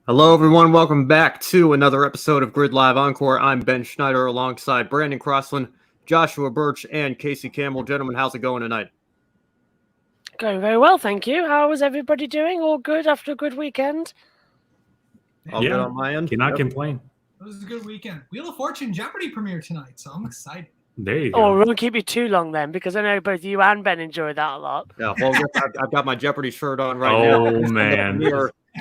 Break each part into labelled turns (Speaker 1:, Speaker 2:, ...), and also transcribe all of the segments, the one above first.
Speaker 1: Hello, everyone. Welcome back to another episode of Grid Live Encore. I'm Ben Schneider alongside Brandon Crossland, Joshua Burch, and Casey Campbell. Gentlemen, how's it going tonight?
Speaker 2: Going very well, thank you. How is everybody doing? All good after a good weekend?
Speaker 1: All good on my end.
Speaker 3: Cannot complain.
Speaker 4: It was a good weekend. Wheel of Fortune Jeopardy premiere tonight, so I'm excited.
Speaker 3: There you go.
Speaker 2: Oh, we won't keep you too long then, because I know both you and Ben enjoy that a lot.
Speaker 1: Yeah, well, I've got my Jeopardy shirt on right now.
Speaker 3: Oh, man.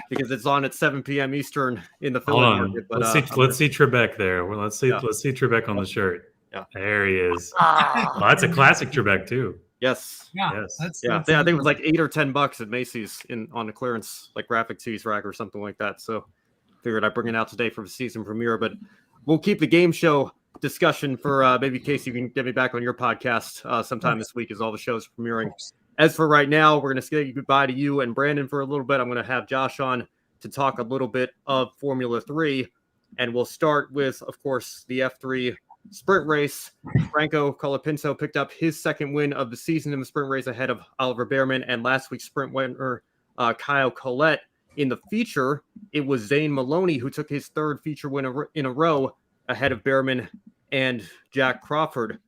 Speaker 1: Because it's on at 7 p.m. Eastern in the
Speaker 3: Hold
Speaker 1: Philly
Speaker 3: on.
Speaker 1: market. But,
Speaker 3: let's see Trebek there. Well, let's see Trebek on the shirt.
Speaker 1: Yeah.
Speaker 3: There he is.
Speaker 2: Ah.
Speaker 3: Well, that's a classic Trebek too.
Speaker 1: Yes.
Speaker 4: Yeah.
Speaker 3: Yes.
Speaker 1: I think it was like $8 or $10 at Macy's on the clearance, like graphic tees rack or something like that. So figured I'd bring it out today for the season premiere. But we'll keep the game show discussion for maybe Casey, you can get me back on your podcast sometime this week as all the shows are premiering. As for right now, we're going to say goodbye to you and Brandon for a little bit. I'm going to have Josh on to talk a little bit of Formula 3. And we'll start with, of course, the F3 sprint race. Franco Colapinto picked up his second win of the season in the sprint race ahead of Oliver Behrman and last week's sprint winner, Kyle Collette. In the feature, it was Zane Maloney who took his third feature win in a row ahead of Behrman and Jack Crawford.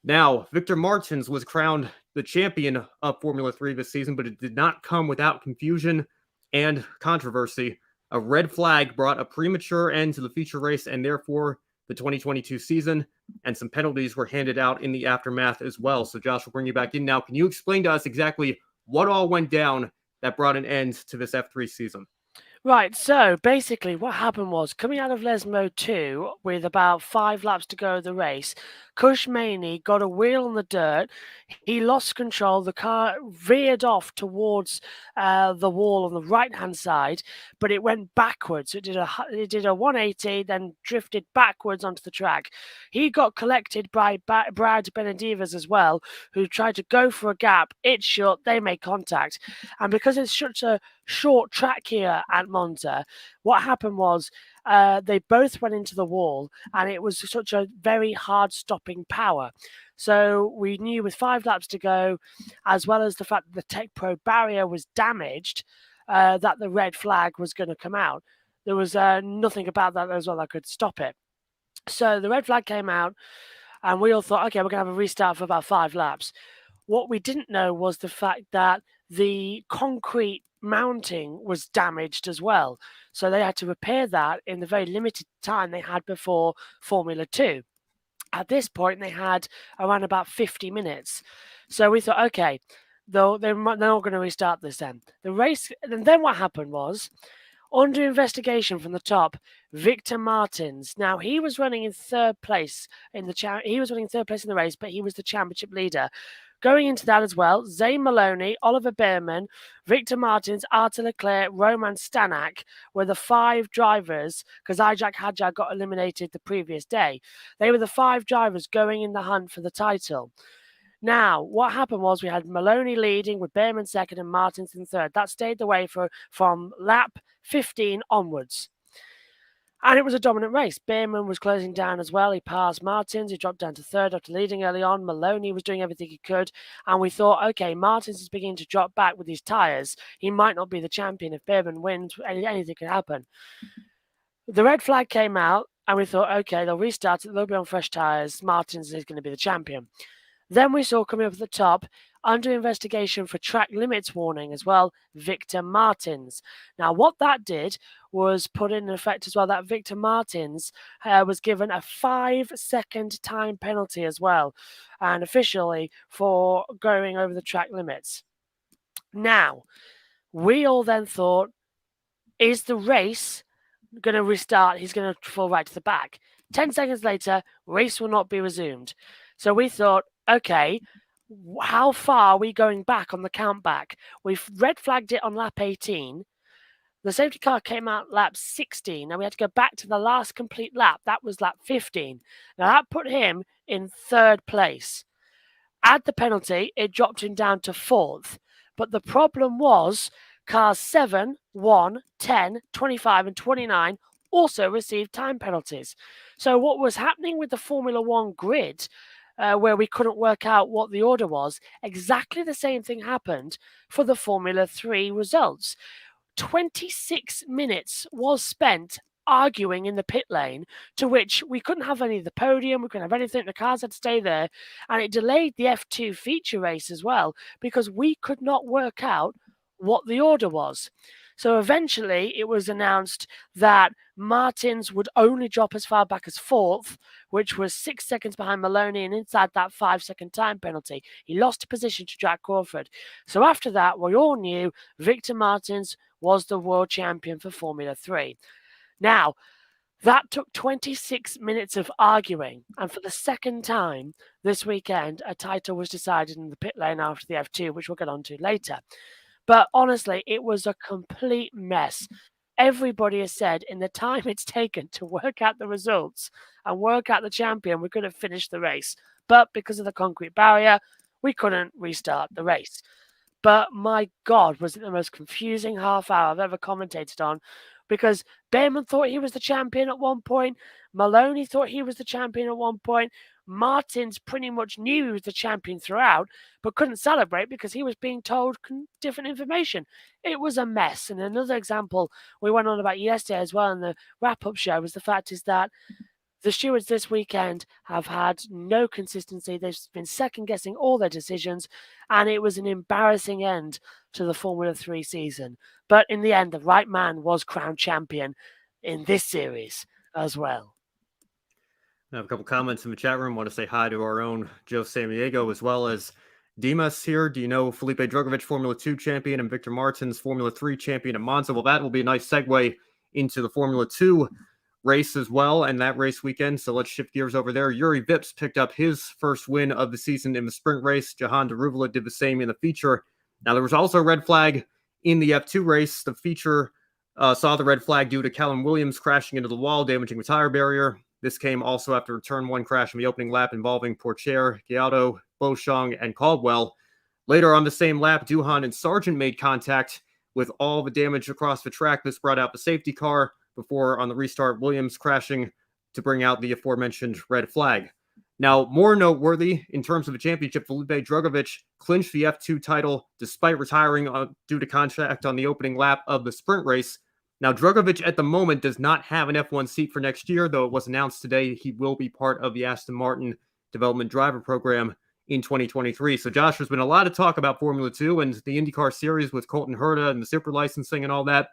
Speaker 1: Now, Victor Martins was crowned the champion of Formula 3 this season, but it did not come without confusion and controversy. A red flag brought a premature end to the feature race and therefore the 2022 season, and some penalties were handed out in the aftermath as well. So Josh, will bring you back in now. Can you explain to us exactly what all went down that brought an end to this F3 season?
Speaker 2: Right, so basically what happened was, coming out of Lesmo 2 with about 5 laps to go of the race, Cush Maney got a wheel on the dirt. He lost control. The car veered off towards the wall on the right-hand side, but it went backwards. It did a 180, then drifted backwards onto the track. He got collected by Brad Benedivez as well, who tried to go for a gap. It shut. They made contact. And because it's such a short track here at Monza, what happened was they both went into the wall, and it was such a very hard stopping power. So we knew with 5 laps to go, as well as the fact that the Tech Pro barrier was damaged, that the red flag was going to come out. There was nothing about that as well that could stop it. So the red flag came out, and we all thought, okay, we're going to have a restart for about 5 laps. What we didn't know was the fact that the concrete mounting was damaged as well. So they had to repair that in the very limited time they had before Formula 2. At this point, they had around about 50 minutes. So we thought, okay, they're not going to restart this then. The race, and then what happened was, under investigation from the top, Victor Martins. Now, he was running in third place in the race, but he was the championship leader. Going into that as well, Zane Maloney, Oliver Behrman, Victor Martins, Arthur Leclerc, Roman Stanek were the 5 drivers, because Ajak Hadjar got eliminated the previous day. They were the 5 drivers going in the hunt for the title. Now, what happened was we had Maloney leading with Behrman second and Martins in third. That stayed the way from lap 15 onwards. And it was a dominant race. Behrman was closing down as well. He passed Martins. He dropped down to third after leading early on. Maloney was doing everything he could. And we thought, okay, Martins is beginning to drop back with his tyres. He might not be the champion. If Behrman wins, anything can happen. The red flag came out, and we thought, okay, they'll restart it. They'll be on fresh tyres. Martins is going to be the champion. Then we saw coming up at the top, under investigation for track limits warning as well, Victor Martins. Now, what that did was put in effect as well that Victor Martins was given a 5-second time penalty as well, and officially for going over the track limits. Now, we all then thought, is the race going to restart? He's going to fall right to the back. 10 seconds later, race will not be resumed. So we thought, okay, how far are we going back on the count back? We've red flagged it on lap 18. The safety car came out lap 16, and we had to go back to the last complete lap. That was lap 15. Now, that put him in third place. Add the penalty, it dropped him down to fourth. But the problem was cars 7, 1, 10, 25, and 29 also received time penalties. So what was happening with the Formula 1 grid, where we couldn't work out what the order was, exactly the same thing happened for the Formula 3 results. 26 minutes was spent arguing in the pit lane, to which we couldn't have any of the podium, we couldn't have anything, the cars had to stay there, and it delayed the F2 feature race as well, because we could not work out what the order was. So eventually it was announced that Martins would only drop as far back as 4th, which was 6 seconds behind Maloney and inside that 5-second time penalty. He lost a position to Jack Crawford. So after that, we all knew Victor Martins was the world champion for Formula 3. Now, that took 26 minutes of arguing, and for the second time this weekend, a title was decided in the pit lane after the F2, which we'll get on to later. But honestly, it was a complete mess. Everybody has said in the time it's taken to work out the results and work out the champion, we could have finished the race. But because of the concrete barrier, we couldn't restart the race. But my God, was it the most confusing half hour I've ever commentated on, because Behrman thought he was the champion at one point. Maloney thought he was the champion at one point. Martins pretty much knew he was the champion throughout, but couldn't celebrate because he was being told different information. It was a mess. And another example we went on about yesterday as well in the wrap-up show was the fact is that the stewards this weekend have had no consistency. They've been second-guessing all their decisions, and it was an embarrassing end to the Formula 3 season. But in the end, the right man was crowned champion in this series as well.
Speaker 1: I have a couple comments in the chat room. I want to say hi to our own Joe Samaniego, as well as Dimas here. Do you know Felipe Drugovich, Formula 2 champion, and Victor Martins, Formula 3 champion at Monza? Well, that will be a nice segue into the Formula 2 race as well, and that race weekend. So let's shift gears over there. Yuri Vips picked up his first win of the season in the sprint race. Jahan Daruvula did the same in the feature. Now, there was also a red flag in the F2 race. The feature saw the red flag due to Callum Williams crashing into the wall, damaging the tire barrier. This came also after a turn 1 crash in the opening lap involving Porcher, Giotto, Beauchamp, and Caldwell. Later on the same lap, Duhan and Sargent made contact with all the damage across the track. This brought out the safety car before, on the restart, Williams crashing to bring out the aforementioned red flag. Now, more noteworthy in terms of the championship, Felipe Drugovich clinched the F2 title despite retiring due to contact on the opening lap of the sprint race. Now, Drugovich at the moment does not have an F1 seat for next year, though it was announced today he will be part of the Aston Martin development driver program in 2023. So, Josh, there's been a lot of talk about Formula 2 and the IndyCar series with Colton Herta and the super licensing and all that.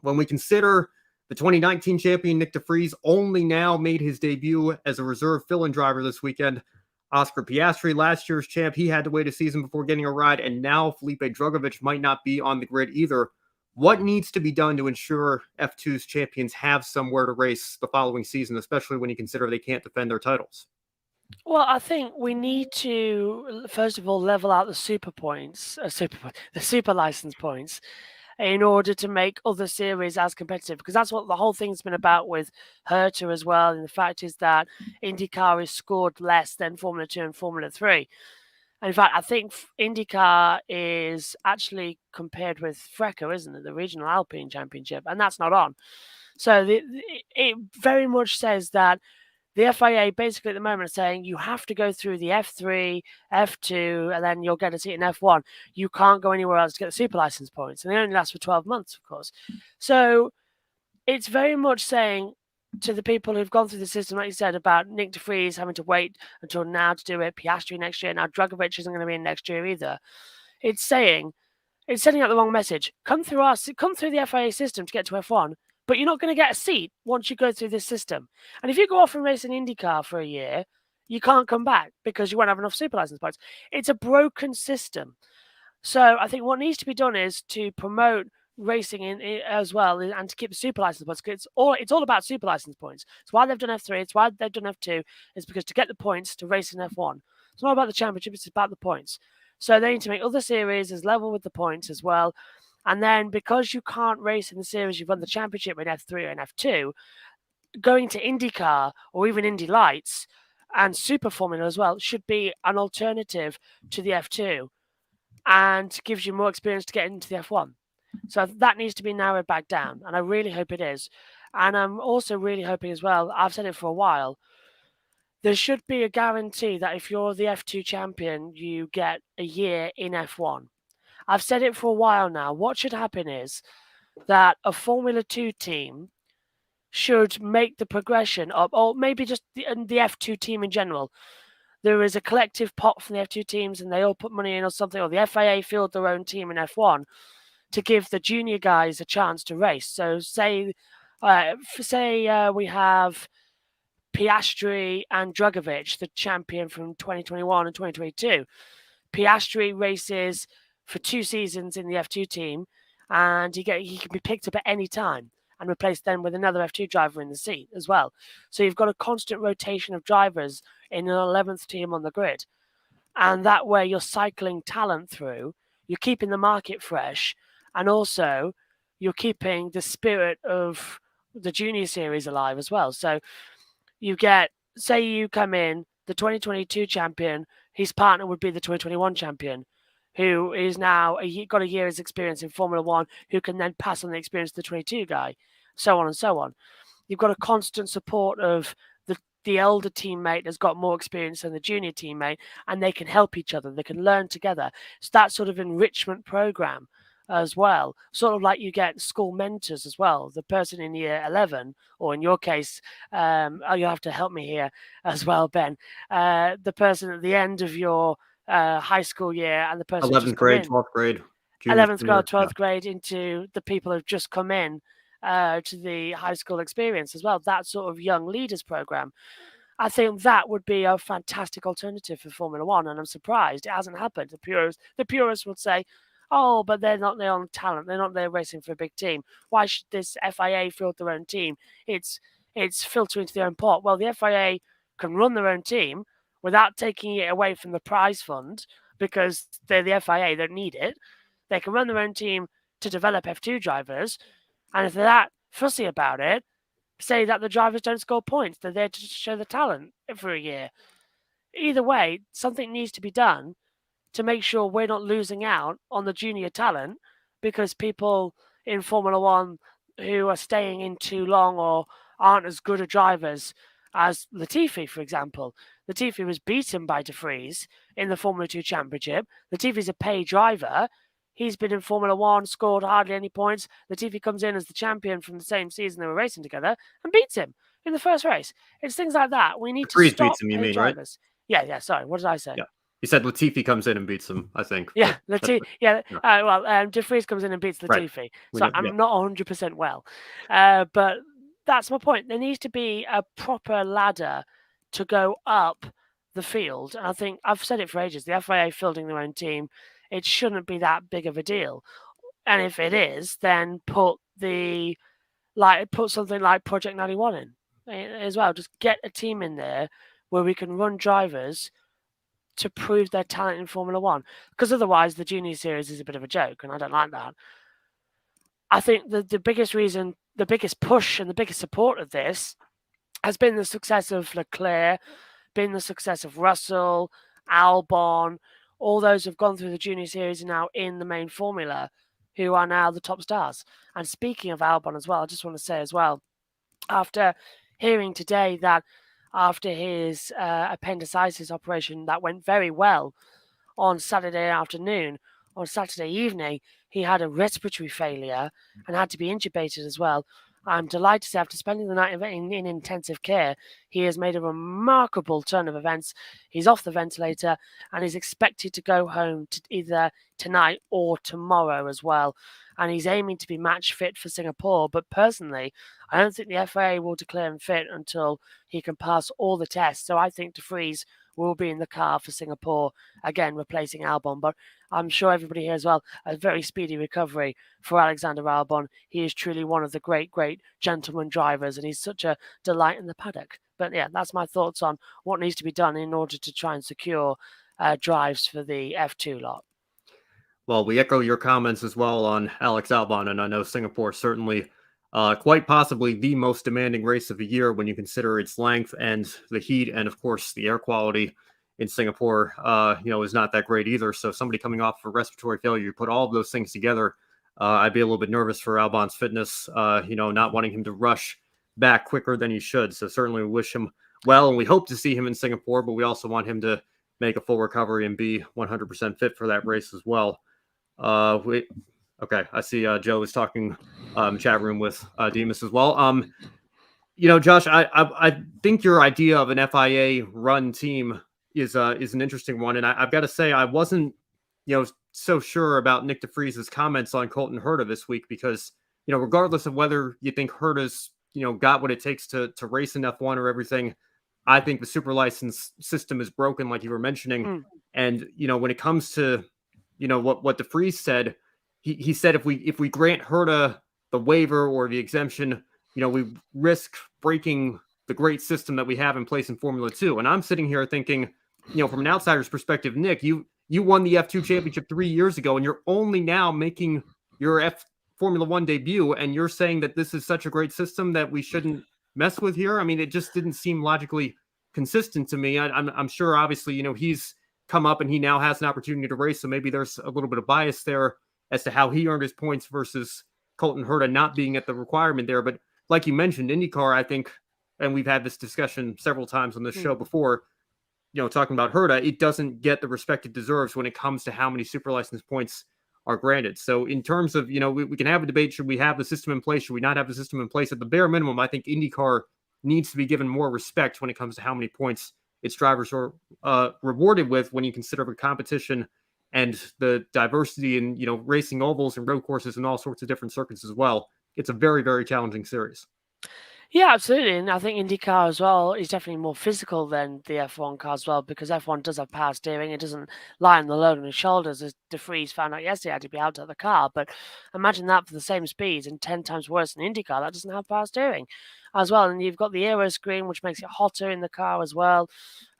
Speaker 1: When we consider the 2019 champion Nick DeVries only now made his debut as a reserve fill-in driver this weekend. Oscar Piastri, last year's champ, he had to wait a season before getting a ride, and now Felipe Drugovich might not be on the grid either. What needs to be done to ensure F2's champions have somewhere to race the following season, especially when you consider they can't defend their titles?
Speaker 2: Well, I think we need to, first of all, level out the super points, the super license points, in order to make other series as competitive, because that's what the whole thing's been about with Herta as well. And the fact is that IndyCar is scored less than Formula 2 and Formula 3. And in fact, I think IndyCar is actually compared with FRECA, isn't it? The Regional Alpine Championship, and that's not on. So it very much says that the FIA basically at the moment is saying you have to go through the F3, F2, and then you'll get a seat in F1. You can't go anywhere else to get the super license points. And they only last for 12 months, of course. So it's very much saying to the people who've gone through the system, like you said, about Nick DeVries having to wait until now to do it, Piastri next year, now Drugovich isn't going to be in next year either. It's sending out the wrong message. Come through the FIA system to get to F1, but you're not going to get a seat once you go through this system. And if you go off and race an IndyCar for a year, you can't come back because you won't have enough super license points. It's a broken system. So I think what needs to be done is to promote racing in as well, and to keep the super license points. It's all about super license points. It's why they've done F3. It's why they've done F2. It's because to get the points to race in F1. It's not about the championship. It's about the points. So they need to make other series as level with the points as well. And then because you can't race in the series you've won the championship in F3 and F2, going to IndyCar or even Indy Lights and Super Formula as well should be an alternative to the F2 and gives you more experience to get into the F1. So that needs to be narrowed back down, and I really hope it is. And I'm also really hoping as well, I've said it for a while, there should be a guarantee that if you're the F2 champion, you get a year in F1. I've said it for a while now. What should happen is that a Formula 2 team should make the progression of, or maybe just the F2 team in general. There is a collective pot from the F2 teams and they all put money in or something, or the FIA field their own team in F1 to give the junior guys a chance to race. So say we have Piastri and Drugovich, the champion from 2021 and 2022. Piastri races for 2 seasons in the F2 team, and he can be picked up at any time and replaced then with another F2 driver in the seat as well. So you've got a constant rotation of drivers in an 11th team on the grid. And that way you're cycling talent through, you're keeping the market fresh, and also you're keeping the spirit of the junior series alive as well. So you get, say you come in, the 2022 champion, his partner would be the 2021 champion, who is now got a year's experience in Formula One, who can then pass on the experience to the 22 guy, so on and so on. You've got a constant support of the elder teammate has got more experience than the junior teammate, and they can help each other. They can learn together. It's that sort of enrichment program as well. Sort of like you get school mentors as well. The person in year 11, or in your case, you'll have to help me here as well, Ben. The person at the end of your high school year and the person
Speaker 1: 11th grade, 12th grade.
Speaker 2: 11th grade, 12th grade into the people who've just come in to the high school experience as well. That sort of young leaders program. I think that would be a fantastic alternative for Formula One, and I'm surprised it hasn't happened. The purists would say, "Oh, but they're not their own talent. They're not there racing for a big team. Why should this FIA field their own team? It's filtering into their own pot." Well, the FIA can run their own team without taking it away from the prize fund because they're the FIA. They don't need it. They can run their own team to develop F2 drivers, and if they're that fussy about it, say that the drivers don't score points. They're there to show the talent for a year. Either way, something needs to be done to make sure we're not losing out on the junior talent because people in Formula One who are staying in too long or aren't as good at drivers as Latifi, for example. Latifi was beaten by De Vries in the Formula 2 Championship. Latifi's a paid driver. He's been in Formula One, scored hardly any points. Latifi comes in as the champion from the same season they were racing together and beats him in the first race. It's things like that. We need to stop
Speaker 1: beats him, you mean,
Speaker 2: drivers. Right? Yeah. Sorry, what did I say?
Speaker 1: Yeah. You said Latifi comes in and beats him, I think.
Speaker 2: Yeah, Latifi. Yeah. De Vries comes in and beats Latifi.
Speaker 1: Right.
Speaker 2: So I'm not 100% well, but that's my point. There needs to be a proper ladder to go up the field, and I think I've said it for ages. The FIA fielding their own team, it shouldn't be that big of a deal. And if it is, then put something like Project 91 in as well. Just get a team in there where we can run drivers to prove their talent in Formula One. Because otherwise, the junior series is a bit of a joke, and I don't like that. I think the biggest reason, the biggest push, and the biggest support of this has been the success of Leclerc, been the success of Russell, Albon. All those who've gone through the junior series are now in the main formula, who are now the top stars. And speaking of Albon as well, I just want to say as well, after hearing today that after his appendicitis operation that went very well on Saturday afternoon, on Saturday evening, he had a respiratory failure and had to be intubated as well. I'm delighted to say after spending the night in intensive care, he has made a remarkable turn of events. He's off the ventilator and is expected to go home either tonight or tomorrow as well. And he's aiming to be match fit for Singapore. But personally, I don't think the FIA will declare him fit until he can pass all the tests. So I think De Vries will be in the car for Singapore, again, replacing Albon. But I'm sure everybody here as well, a very speedy recovery for Alexander Albon. He is truly one of the great, great gentleman drivers, and he's such a delight in the paddock. But yeah, that's my thoughts on what needs to be done in order to try and secure drives for the F2 lot.
Speaker 1: Well, we echo your comments as well on Alex Albon, and I know Singapore certainly quite possibly the most demanding race of the year when you consider its length and the heat, and of course the air quality in Singapore, is not that great either. So somebody coming off for respiratory failure, you put all of those things together, I'd be a little bit nervous for Albon's fitness, not wanting him to rush back quicker than he should. So certainly we wish him well, and we hope to see him in Singapore, but we also want him to make a full recovery and be 100% fit for that race as well. Okay, I see Joe is talking chat room with Demas as well. Josh, I think your idea of an FIA run team is an interesting one, and I've got to say I wasn't so sure about Nick DeFries's comments on Colton Herta this week because regardless of whether you think Herta's got what it takes to race in F1 or everything, I think the super license system is broken, like you were mentioning. And when it comes to what DeFries said, he said if we grant Herta the waiver or the exemption, we risk breaking the great system that we have in place in Formula 2. And I'm sitting here thinking, from an outsider's perspective, Nick, you won the F2 championship 3 years ago, and you're only now making your Formula 1 debut, and you're saying that this is such a great system that we shouldn't mess with here. I mean, it just didn't seem logically consistent to me. I'm sure, obviously, he's come up and he now has an opportunity to race, so maybe there's a little bit of bias there as to how he earned his points versus Colton Herta not being at the requirement there. But like you mentioned, IndyCar, I think, and we've had this discussion several times on this show before, talking about Herta, it doesn't get the respect it deserves when it comes to how many super license points are granted. So in terms of, we can have a debate, should we have the system in place? Should we not have the system in place? At the bare minimum, I think IndyCar needs to be given more respect when it comes to how many points its drivers are rewarded with when you consider the competition and the diversity in, racing ovals and road courses and all sorts of different circuits as well. It's a very, very challenging series.
Speaker 2: Yeah, absolutely. And I think IndyCar as well is definitely more physical than the F1 car as well, because F1 does have power steering. It doesn't lie on the load on his shoulders, as DeFries found out yesterday, had to be out of the car. But imagine that for the same speeds and 10 times worse than IndyCar. That doesn't have power steering as well. And you've got the aero screen, which makes it hotter in the car as well.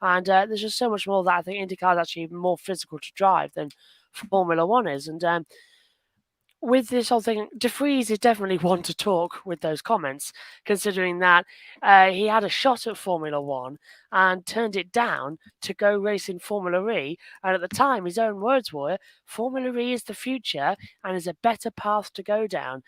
Speaker 2: And there's just so much more that I think IndyCar is actually more physical to drive than Formula 1 is. And with this whole thing, DeFries is definitely one to talk with those comments, considering that he had a shot at Formula 1 and turned it down to go race in Formula E. And at the time, his own words were, Formula E is the future and is a better path to go down.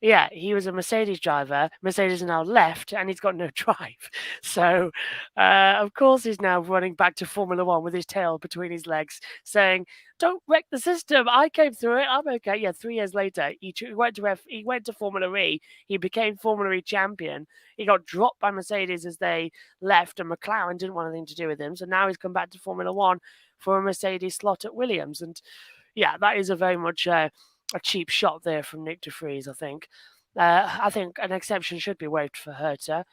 Speaker 2: Yeah, he was a Mercedes driver. Mercedes now left, and he's got no drive. So, of course, he's now running back to Formula 1 with his tail between his legs, saying, "Don't wreck the system. I came through it. I'm okay." Yeah, 3 years later, he went to Formula E. He became Formula E champion. He got dropped by Mercedes as they left, and McLaren didn't want anything to do with him. So now he's come back to Formula 1 for a Mercedes slot at Williams. And yeah, that is a very much a cheap shot there from Nick DeFries, I think. I think an exception should be waived for Herta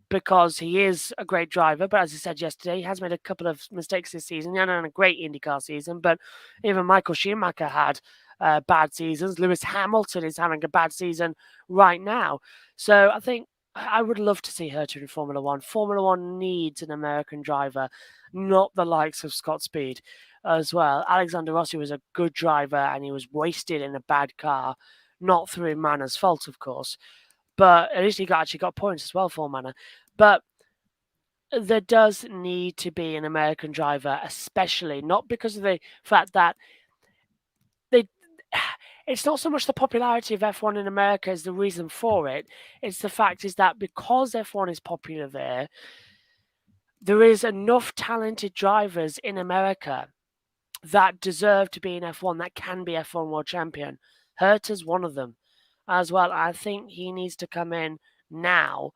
Speaker 2: because he is a great driver. But as I said yesterday, he has made a couple of mistakes this season. He had a great IndyCar season, but even Michael Schumacher had bad seasons. Lewis Hamilton is having a bad season right now. So I think I would love to see Herta in Formula 1. Formula 1 needs an American driver, not the likes of Scott Speed as well. Alexander Rossi was a good driver and he was wasted in a bad car, not through Manna's fault, of course, but at least he actually got points as well for Manna. But there does need to be an American driver, especially not because of the fact that it's not so much the popularity of F1 in America is the reason for it. It's the fact is that because F1 is popular there is enough talented drivers in America that deserve to be in F1, that can be F1 world champion. Herta's one of them as well. I think he needs to come in now.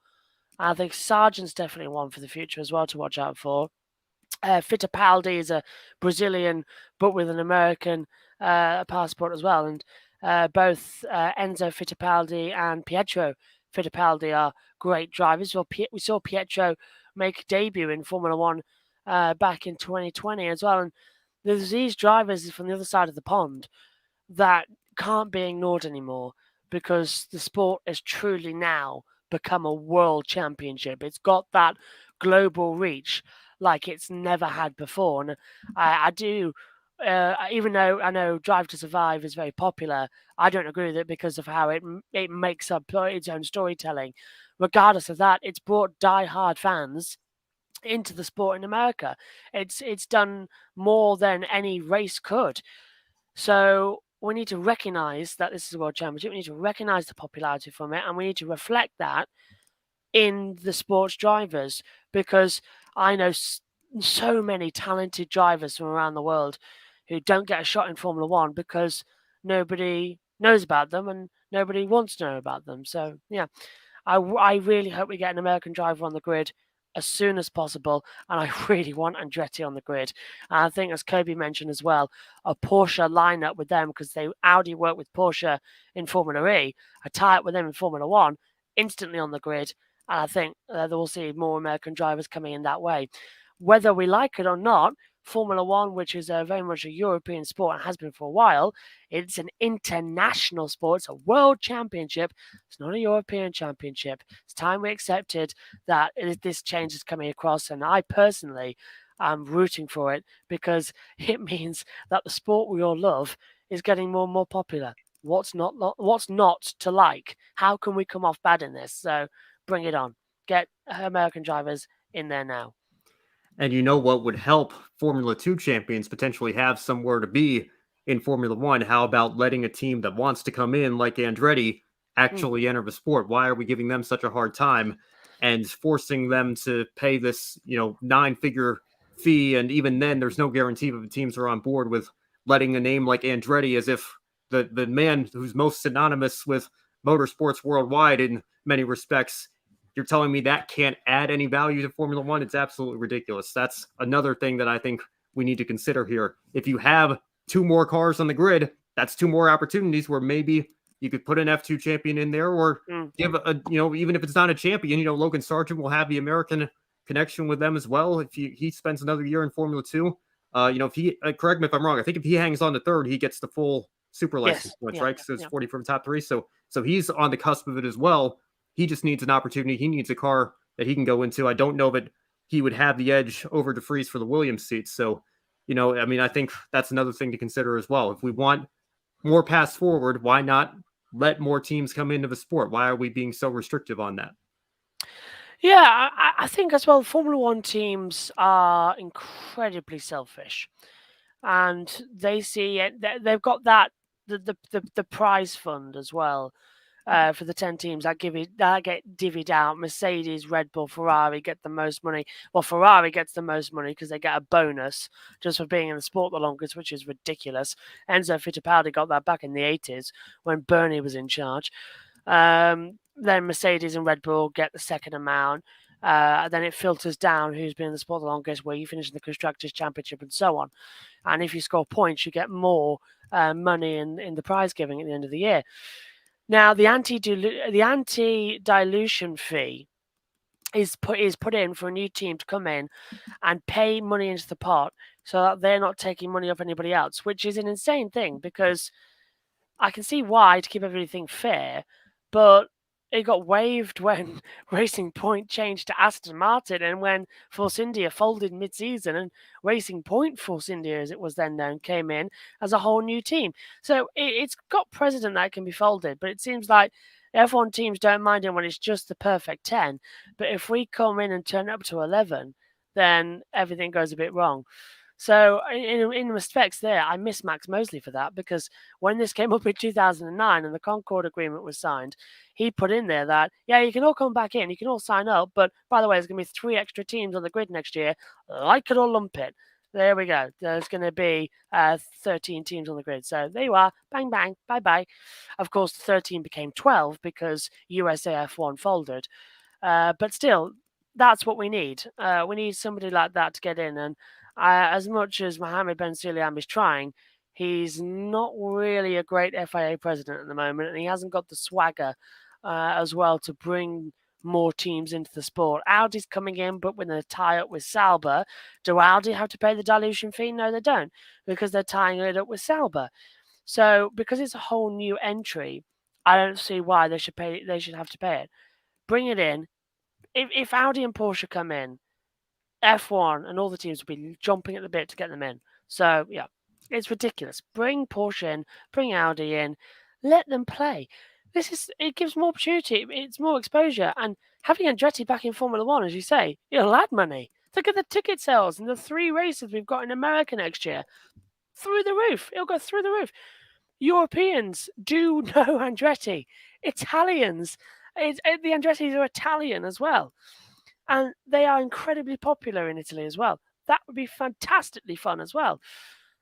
Speaker 2: I think Sargent's definitely one for the future as well to watch out for. Fittipaldi is a Brazilian, but with an American passport as well. And both Enzo Fittipaldi and Pietro Fittipaldi are great drivers. Well, we saw Pietro make a debut in Formula 1 back in 2020 as well. And there's these drivers from the other side of the pond that can't be ignored anymore because the sport has truly now become a world championship. It's got that global reach like it's never had before. And I do, even though I know Drive to Survive is very popular, I don't agree with it because of how it makes up its own storytelling. Regardless of that, it's brought die-hard fans into the sport in America. It's done more than any race could. So we need to recognize that this is a world championship. We need to recognize the popularity from it, and we need to reflect that in the sports drivers, because I know so many talented drivers from around the world who don't get a shot in Formula 1 because nobody knows about them and Nobody wants to know about them. So, yeah, I really hope we get an American driver on the grid as soon as possible, and I really want Andretti on the grid. And I think, as Kobe mentioned as well, a Porsche lineup with them, because Audi work with Porsche in Formula E, a tie-up with them in Formula One, instantly on the grid. And I think we'll see more American drivers coming in that way. Whether we like it or not, Formula One, which is very much a European sport and has been for a while, it's an international sport. It's a world championship. It's not a European championship. It's time we accepted that this change is coming across, and I personally am rooting for it because it means that the sport we all love is getting more and more popular. What's not to like? How can we come off bad in this? So bring it on. Get American drivers in there now.
Speaker 1: And you know what would help Formula 2 champions potentially have somewhere to be in Formula 1? How about letting a team that wants to come in, like Andretti, actually enter the sport? Why are we giving them such a hard time and forcing them to pay this, 9-figure fee? And even then, there's no guarantee that the teams are on board with letting a name like Andretti, as if the man who's most synonymous with motorsports worldwide in many respects. You're telling me that can't add any value to Formula One? It's absolutely ridiculous. That's another thing that I think we need to consider here. If you have 2 more cars on the grid, that's 2 more opportunities where maybe you could put an F2 champion in there, or give even if it's not a champion, Logan Sargent will have the American connection with them as well. If he spends another year in Formula 2, if he, correct me if I'm wrong, I think if he hangs on to 3rd, he gets the full super license points, right? So it's 40 from the top 3. So he's on the cusp of it as well. He just needs an opportunity. He needs a car that he can go into. I don't know that he would have the edge over DeFries for the Williams seat. So, I think that's another thing to consider as well. If we want more paths forward, why not let more teams come into the sport? Why are we being so restrictive on that?
Speaker 2: Yeah, I think as well, Formula One teams are incredibly selfish, and they see it. They've got the prize fund as well. For the 10 teams that get divvied out. Mercedes, Red Bull, Ferrari get the most money. Well, Ferrari gets the most money because they get a bonus just for being in the sport the longest, which is ridiculous. Enzo Fittipaldi got that back in the 80s when Bernie was in charge. Then Mercedes and Red Bull get the second amount. Then it filters down who's been in the sport the longest, where you finish in the Constructors' Championship, and so on. And if you score points, you get more money in the prize giving at the end of the year. Now, the anti-dilution fee is put in for a new team to come in and pay money into the pot so that they're not taking money off anybody else, which is an insane thing, because I can see why, to keep everything fair, but it got waived when Racing Point changed to Aston Martin, and when Force India folded mid-season, and Racing Point Force India, as it was then known, came in as a whole new team. So it's got precedent that it can be folded, but it seems like F1 teams don't mind it when it's just the perfect 10. But if we come in and turn it up to 11, then everything goes a bit wrong. So in respects there, I miss Max Mosley for that, because when this came up in 2009 and the Concord agreement was signed, he put in there that, you can all come back in, you can all sign up, but by the way, there's going to be 3 extra teams on the grid next year. Like it or lump it. There we go. There's going to be 13 teams on the grid. So there you are. Bang, bang. Bye-bye. Of course, 13 became 12 because USAF1 folded. But still, that's what we need. We need somebody like that to get in. And as much as Mohammed Ben Sulayem is trying, he's not really a great FIA president at the moment, and he hasn't got the swagger as well to bring more teams into the sport. Audi's coming in, but with a tie-up with Sauber. Do Audi have to pay the dilution fee? No, they don't, because they're tying it up with Sauber. So because it's a whole new entry, I don't see why they should have to pay it. Bring it in. If Audi and Porsche come in, F1 and all the teams will be jumping at the bit to get them in. So, yeah, it's ridiculous. Bring Porsche in, bring Audi in, let them play. It gives more opportunity, it's more exposure. And having Andretti back in Formula One, as you say, it'll add money. Look at the ticket sales and the 3 races we've got in America next year. Through the roof. It'll go through the roof. Europeans do know Andretti. Italians. The Andrettis are Italian as well. And they are incredibly popular in Italy as well. That would be fantastically fun as well.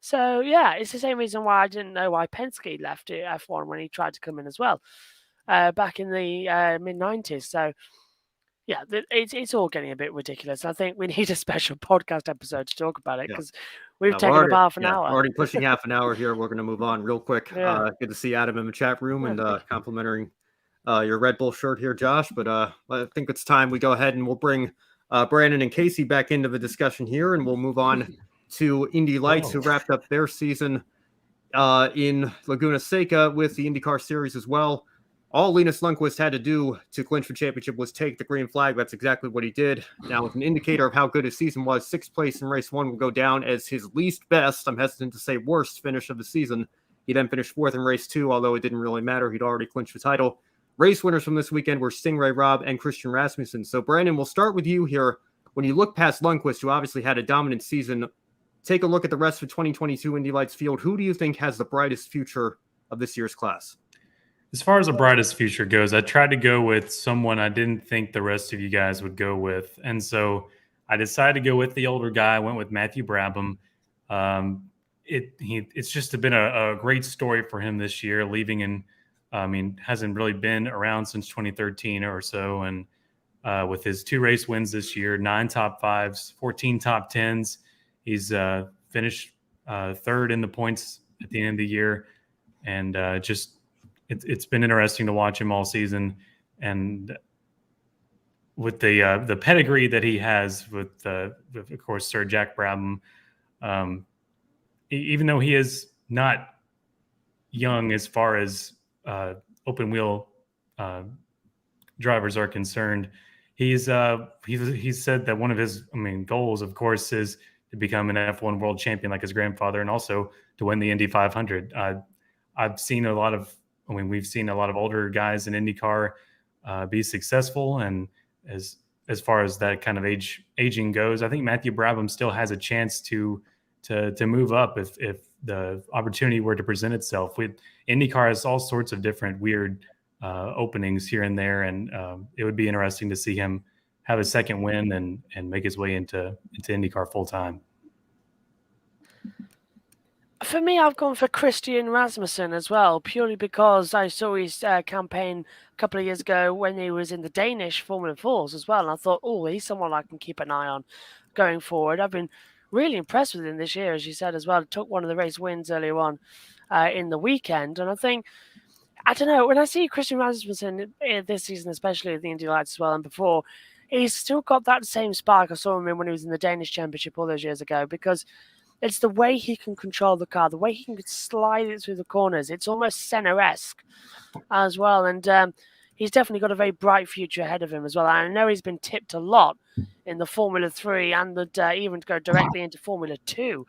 Speaker 2: So, yeah, it's the same reason why I didn't know why Penske left F1 when he tried to come in as well, back in the mid-90s. So, yeah, it's all getting a bit ridiculous. I think we need a special podcast episode to talk about it because we've taken up half an hour.
Speaker 1: We're already pushing half an hour here. We're going to move on real quick.
Speaker 2: Yeah.
Speaker 1: Good to see Adam in the chat room and complimenting your Red Bull shirt here, Josh. But I think it's time we go ahead and we'll bring Brandon and Casey back into the discussion here, and we'll move on to Indy Lights, who wrapped up their season in Laguna Seca with the IndyCar Series as well. All Linus Lundqvist had to do to clinch the championship was take the green flag. That's exactly what he did. Now, with an indicator of how good his season was, 6th place in race 1 will go down as his least best, I'm hesitant to say worst, finish of the season. He then finished 4th in race 2, although it didn't really matter. He'd already clinched the title. Race winners from this weekend were Stingray Robb and Christian Rasmussen. So, Brandon, we'll start with you here. When you look past Lundqvist, who obviously had a dominant season, take a look at the rest of 2022 Indy Lights field. Who do you think has the brightest future of this year's class?
Speaker 3: As far as the brightest future goes, I tried to go with someone I didn't think the rest of you guys would go with. And so I decided to go with the older guy. I went with Matthew Brabham. It's just been a great story for him this year, hasn't really been around since 2013 or so. And with his 2 race wins this year, 9 top 5s, 14 top 10s, he's finished 3rd in the points at the end of the year. And it's been interesting to watch him all season, and with the pedigree that he has with of course Sir Jack Brabham, even though he is not young as far as open wheel drivers are concerned, he's said that one of his goals, of course, is to become an F1 world champion like his grandfather, and also to win the Indy 500. We've seen a lot of older guys in IndyCar be successful, and as far as that kind of aging goes, I think Matthew Brabham still has a chance to move up if the opportunity were to present itself. IndyCar has all sorts of different weird openings here and there, and it would be interesting to see him have a second win and make his way into IndyCar full time.
Speaker 2: For me, I've gone for Christian Rasmussen as well, purely because I saw his campaign a couple of years ago when he was in the Danish Formula 4s as well. And I thought, he's someone I can keep an eye on going forward. I've been really impressed with him this year, as you said as well. Took one of the race wins earlier on in the weekend. And I think, I don't know, when I see Christian Rasmussen this season, especially at the Indy Lights as well and before, he's still got that same spark I saw him in when he was in the Danish Championship all those years ago, because it's the way he can control the car, the way he can slide it through the corners. It's almost Senna-esque as well. And he's definitely got a very bright future ahead of him as well. And I know he's been tipped a lot in the Formula 3 and even to go directly into Formula 2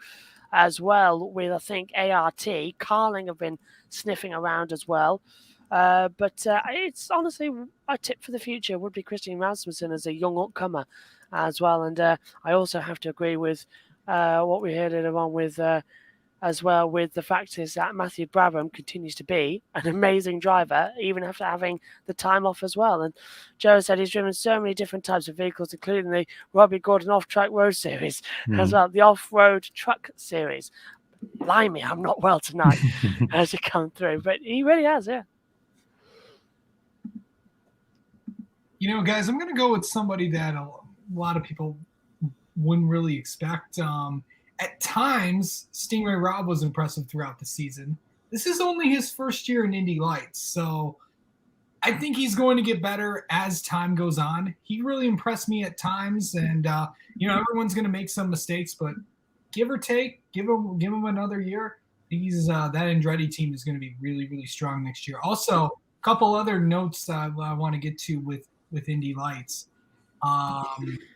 Speaker 2: as well with, I think, ART. Carling have been sniffing around as well. But it's honestly, a tip for the future would be Christian Rasmussen as a young upcomer as well. And I also have to agree with what we heard earlier on with as well, with the fact is that Matthew Brabham continues to be an amazing driver, even after having the time off as well. And Joe said he's driven so many different types of vehicles, including the Robbie Gordon Off-Track Road Series as well, the Off-Road Truck Series. Blimey, I'm not well tonight as it come through, but he really has, yeah.
Speaker 4: Guys, I'm going to go with somebody that a lot of people wouldn't really expect. At times, Stingray Robb was impressive throughout the season. This is only his first year in Indy Lights, so I think he's going to get better as time goes on. He really impressed me at times, and everyone's going to make some mistakes, but give or take, give him another year. That Andretti team is going to be really, really strong next year. Also, a couple other notes I want to get to with Indy Lights.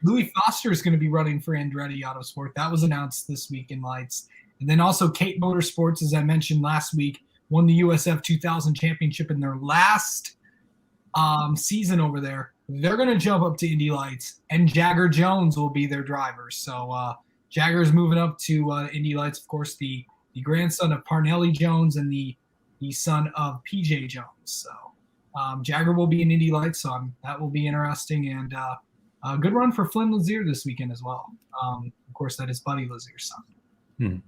Speaker 4: Louis Foster is going to be running for Andretti Autosport. That was announced this week in Lights. And then also Kate Motorsports, as I mentioned last week, won the USF 2000 championship in their last season over there. They're going to jump up to Indy Lights, and Jagger Jones will be their driver. So Jagger is moving up to Indy Lights, of course, the grandson of Parnelli Jones and the son of PJ Jones. So Jagger will be in Indy Lights, so that will be interesting. And a good run for Flynn Lazier this weekend as well. Of course, that is Buddy Lazier's son.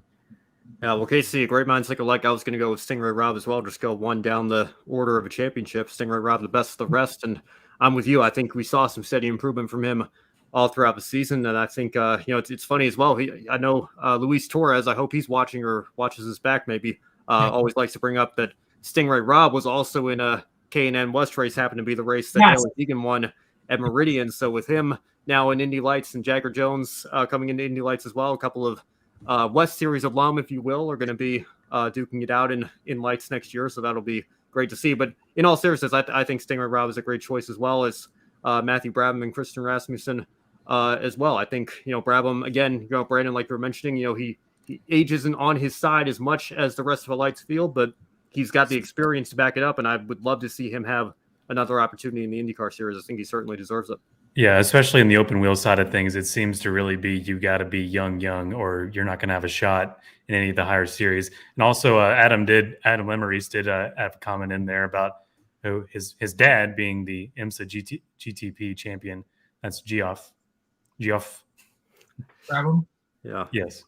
Speaker 1: Yeah, well, Casey, great minds think alike. I was going to go with Stingray Rob as well. Just go one down the order of a championship. Stingray Rob, the best of the rest. And I'm with you. I think we saw some steady improvement from him all throughout the season. And I think, it's funny as well. I know Luis Torres, I hope he's watching or watches this back maybe, always likes to bring up that Stingray Rob was also in a K&N West race, happened to be the race that Taylor Deegan won at Meridian. So with him now in Indy Lights and Jagger Jones coming into Indy Lights as well, a couple of West Series alum, if you will, are going to be duking it out in Lights next year. So that'll be great to see. But in all seriousness, I think Stingray Rob is a great choice, as well as Matthew Brabham and Christian Rasmussen as well. I think, Brabham, again, Brandon, like you were mentioning, he age isn't on his side as much as the rest of the Lights field, but he's got the experience to back it up. And I would love to see him have another opportunity in the IndyCar series. I think he certainly deserves it.
Speaker 3: Yeah, especially in the open wheel side of things, it seems to really be you got to be young, or you're not going to have a shot in any of the higher series. And also, Adam Lemeries did have a comment in there about his dad being the IMSA GTP champion. That's Geoff.
Speaker 4: Brabham?
Speaker 1: Yeah.
Speaker 3: Yes.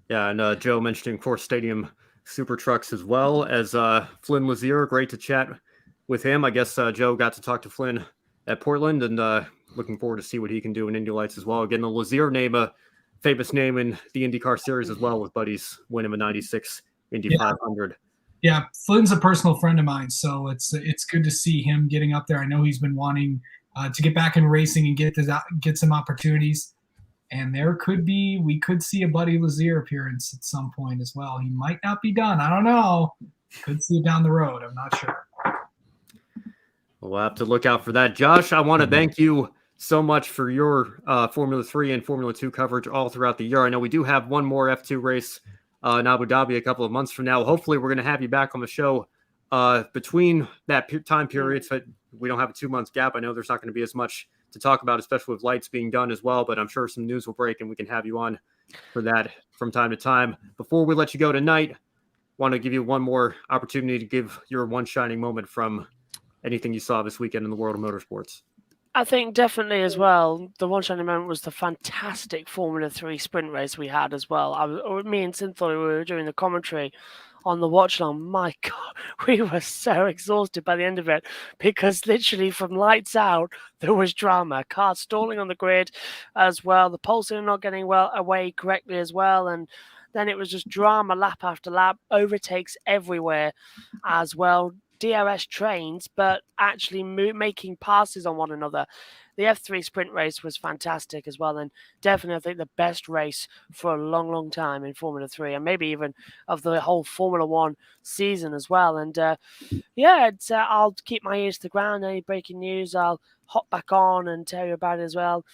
Speaker 1: Yeah, and Joe mentioning Core Stadium Super Trucks as well as Flynn Lazier. Great to chat with him. I guess Joe got to talk to Flynn at Portland, and looking forward to see what he can do in Indy Lights as well. Again, the Lazier name, a famous name in the IndyCar series as well, with buddies winning a 96 Indy 500.
Speaker 4: Yeah, Flynn's a personal friend of mine, so it's good to see him getting up there. I know he's been wanting to get back in racing and get some opportunities. And we could see a Buddy Lazier appearance at some point as well. He might not be done. I don't know. Could see it down the road. I'm not sure.
Speaker 1: We'll have to look out for that. Josh, I want to thank you so much for your Formula 3 and Formula 2 coverage all throughout the year. I know we do have one more F2 race in Abu Dhabi a couple of months from now. Hopefully, we're going to have you back on the show between that time period. So we don't have a 2-month gap. I know there's not going to be as much to talk about, especially with Lights being done as well, but I'm sure some news will break and we can have you on for that from time to time. Before we let you go tonight, want to give you one more opportunity to give your one shining moment from anything you saw this weekend in the world of motorsports.
Speaker 2: I think definitely as well, the one shining moment was the fantastic Formula 3 sprint race we had as well. Me and Cynthia, we were doing the commentary on the watch along. My God, we were so exhausted by the end of it, because literally from lights out, there was drama. Cars stalling on the grid as well. The pulsing not getting away correctly as well. And then it was just drama lap after lap, overtakes everywhere as well. DRS trains, but actually making passes on one another. The F3 sprint race was fantastic as well, and definitely I think the best race for a long, long time in Formula 3, and maybe even of the whole Formula 1 season as well. And I'll keep my ears to the ground. Any breaking news, I'll hop back on and tell you about it as well.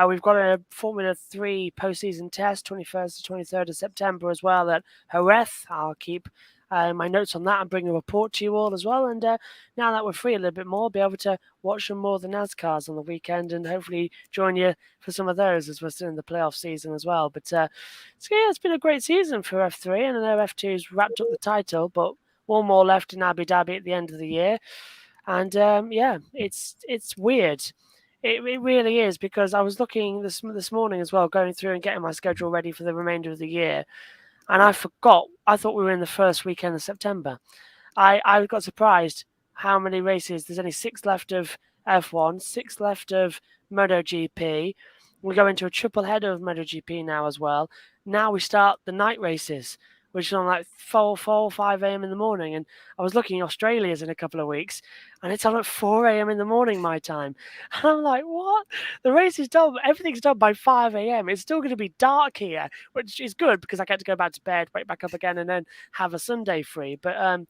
Speaker 2: We've got a Formula 3 postseason test, 21st to 23rd of September as well at Jerez. I'll keep my notes on that and bring a report to you all as well. And now that we're free a little bit more, be able to watch some more of the NASCARs on the weekend and hopefully join you for some of those as we're still in the playoff season as well. But it's been a great season for F3, and I know F2's wrapped up the title, but one more left in Abu Dhabi at the end of the year. And it's weird. It really is, because I was looking this morning as well, going through and getting my schedule ready for the remainder of the year. And I forgot. I thought we were in the first weekend of September. I got surprised how many races. There's only 6 left of F1, 6 left of MotoGP. We go into a triple header of MotoGP now as well. Now we start the night races, which is on like 5 a.m. in the morning. And I was looking, Australia's in a couple of weeks, and it's on at 4 a.m. in the morning, my time. And I'm like, what? The race is done. Everything's done by 5 a.m. It's still going to be dark here, which is good because I get to go back to bed, wake back up again, and then have a Sunday free. But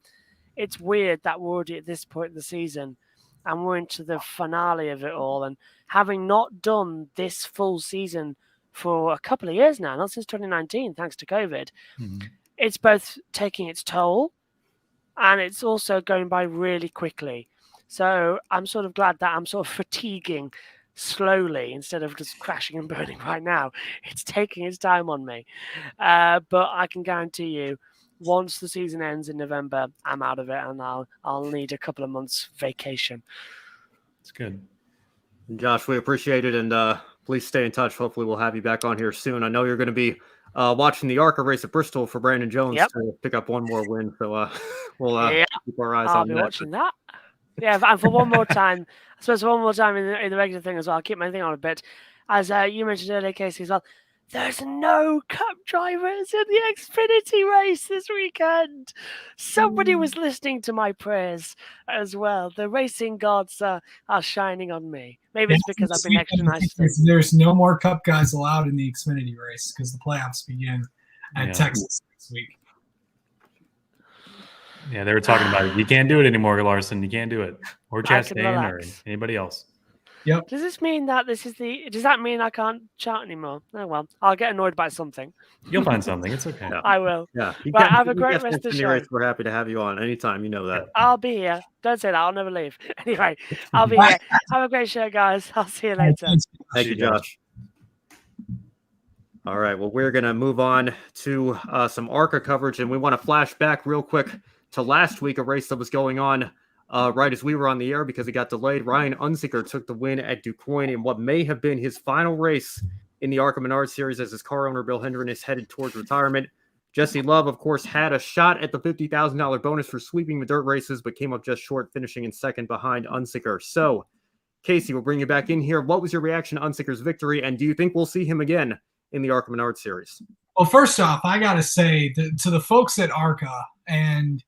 Speaker 2: it's weird that we're already at this point in the season, and we're into the finale of it all. And having not done this full season for a couple of years now, not since 2019, thanks to COVID, it's both taking its toll and it's also going by really quickly. So I'm sort of glad that I'm sort of fatiguing slowly instead of just crashing and burning right now. It's taking its time on me. But I can guarantee you, once the season ends in November, I'm out of it, and I'll need a couple of months vacation.
Speaker 3: It's good.
Speaker 1: Josh, we appreciate it, and please stay in touch. Hopefully we'll have you back on here soon. I know you're going to be watching the ARCA race at Bristol for Brandon Jones
Speaker 2: Yep.
Speaker 1: to pick up one more win. So we'll keep our eyes
Speaker 2: I'll
Speaker 1: on
Speaker 2: be
Speaker 1: that.
Speaker 2: watching that. Yeah, and for one more time, I suppose one more time in the regular thing as well. I'll keep my thing on a bit. As you mentioned earlier, Casey, as well, there's no Cup drivers in the Xfinity race this weekend. Somebody was listening to my prayers as well. The racing gods are shining on me. Maybe it's because I've been extra nice.
Speaker 4: There's no more Cup guys allowed in the Xfinity race because the playoffs begin at Texas next week.
Speaker 3: Yeah, they were talking about it. You can't do it anymore, Larson. You can't do it. Or Chastain or anybody else.
Speaker 4: Yep.
Speaker 2: Does this mean that does that mean I can't chat anymore? Oh, well, I'll get annoyed by something.
Speaker 3: You'll find something. It's okay.
Speaker 2: I will.
Speaker 1: Yeah.
Speaker 2: Well, have a great rest of the show.
Speaker 1: We're happy to have you on anytime. You know that.
Speaker 2: I'll be here. Don't say that. I'll never leave. Anyway, I'll be here. Have a great show, guys. I'll see you later.
Speaker 1: Thank you, Josh. All right. Well, we're going to move on to some ARCA coverage, and we want to flash back real quick to last week, a race that was going on right as we were on the air because it got delayed. Ryan Unzicker took the win at DuQuoin in what may have been his final race in the ARCA Menard Series as his car owner, Bill Hendren, is headed towards retirement. Jesse Love, of course, had a shot at the $50,000 bonus for sweeping the dirt races, but came up just short, finishing in second behind Unzicker. So, Casey, we'll bring you back in here. What was your reaction to Unzicker's victory, and do you think we'll see him again in the ARCA Menard Series?
Speaker 4: Well, first off, I got to say to the folks at ARCA, and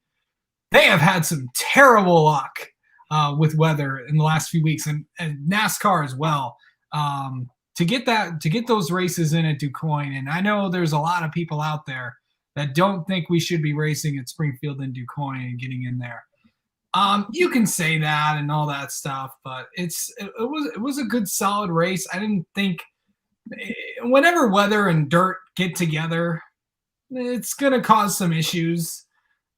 Speaker 4: they have had some terrible luck with weather in the last few weeks, and NASCAR as well. To get those races in at DuQuoin, and I know there's a lot of people out there that don't think we should be racing at Springfield and DuQuoin and getting in there. You can say that and all that stuff, but it was a good solid race. I didn't think whenever weather and dirt get together, it's gonna cause some issues.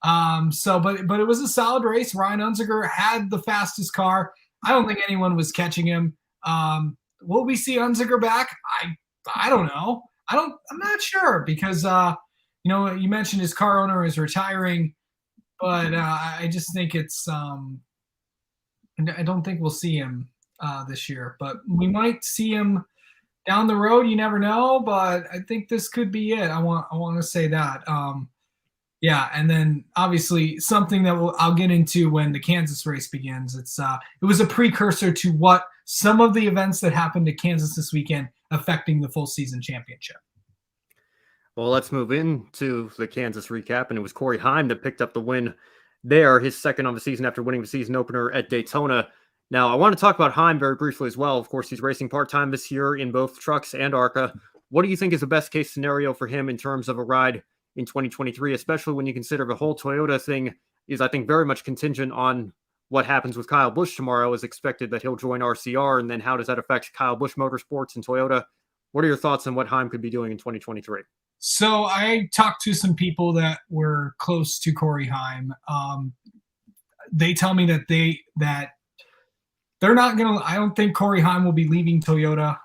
Speaker 4: But it was a solid race. Ryan Unzicker had the fastest car. I don't think anyone was catching him. Will we see Unzicker back? I don't know. I'm not sure because you mentioned his car owner is retiring, but I just think it's I don't think we'll see him this year, but we might see him down the road. You never know, but I think this could be it. I want to say that. Yeah, and then obviously something that I'll get into when the Kansas race begins. It was a precursor to what some of the events that happened at Kansas this weekend affecting the full season championship.
Speaker 1: Well, let's move into the Kansas recap, and it was Corey Heim that picked up the win there, his second on the season after winning the season opener at Daytona. Now, I want to talk about Heim very briefly as well. Of course, he's racing part-time this year in both trucks and ARCA. What do you think is the best case scenario for him in terms of a ride in 2023, especially when you consider the whole Toyota thing is, I think, very much contingent on what happens with Kyle Busch tomorrow. Is expected that he'll join RCR, and then how does that affect Kyle Busch Motorsports and Toyota? What are your thoughts on what Heim could be doing in 2023?
Speaker 4: So I talked to some people that were close to Corey Heim. They tell me that they're not going to, I don't think Corey Heim will be leaving Toyota.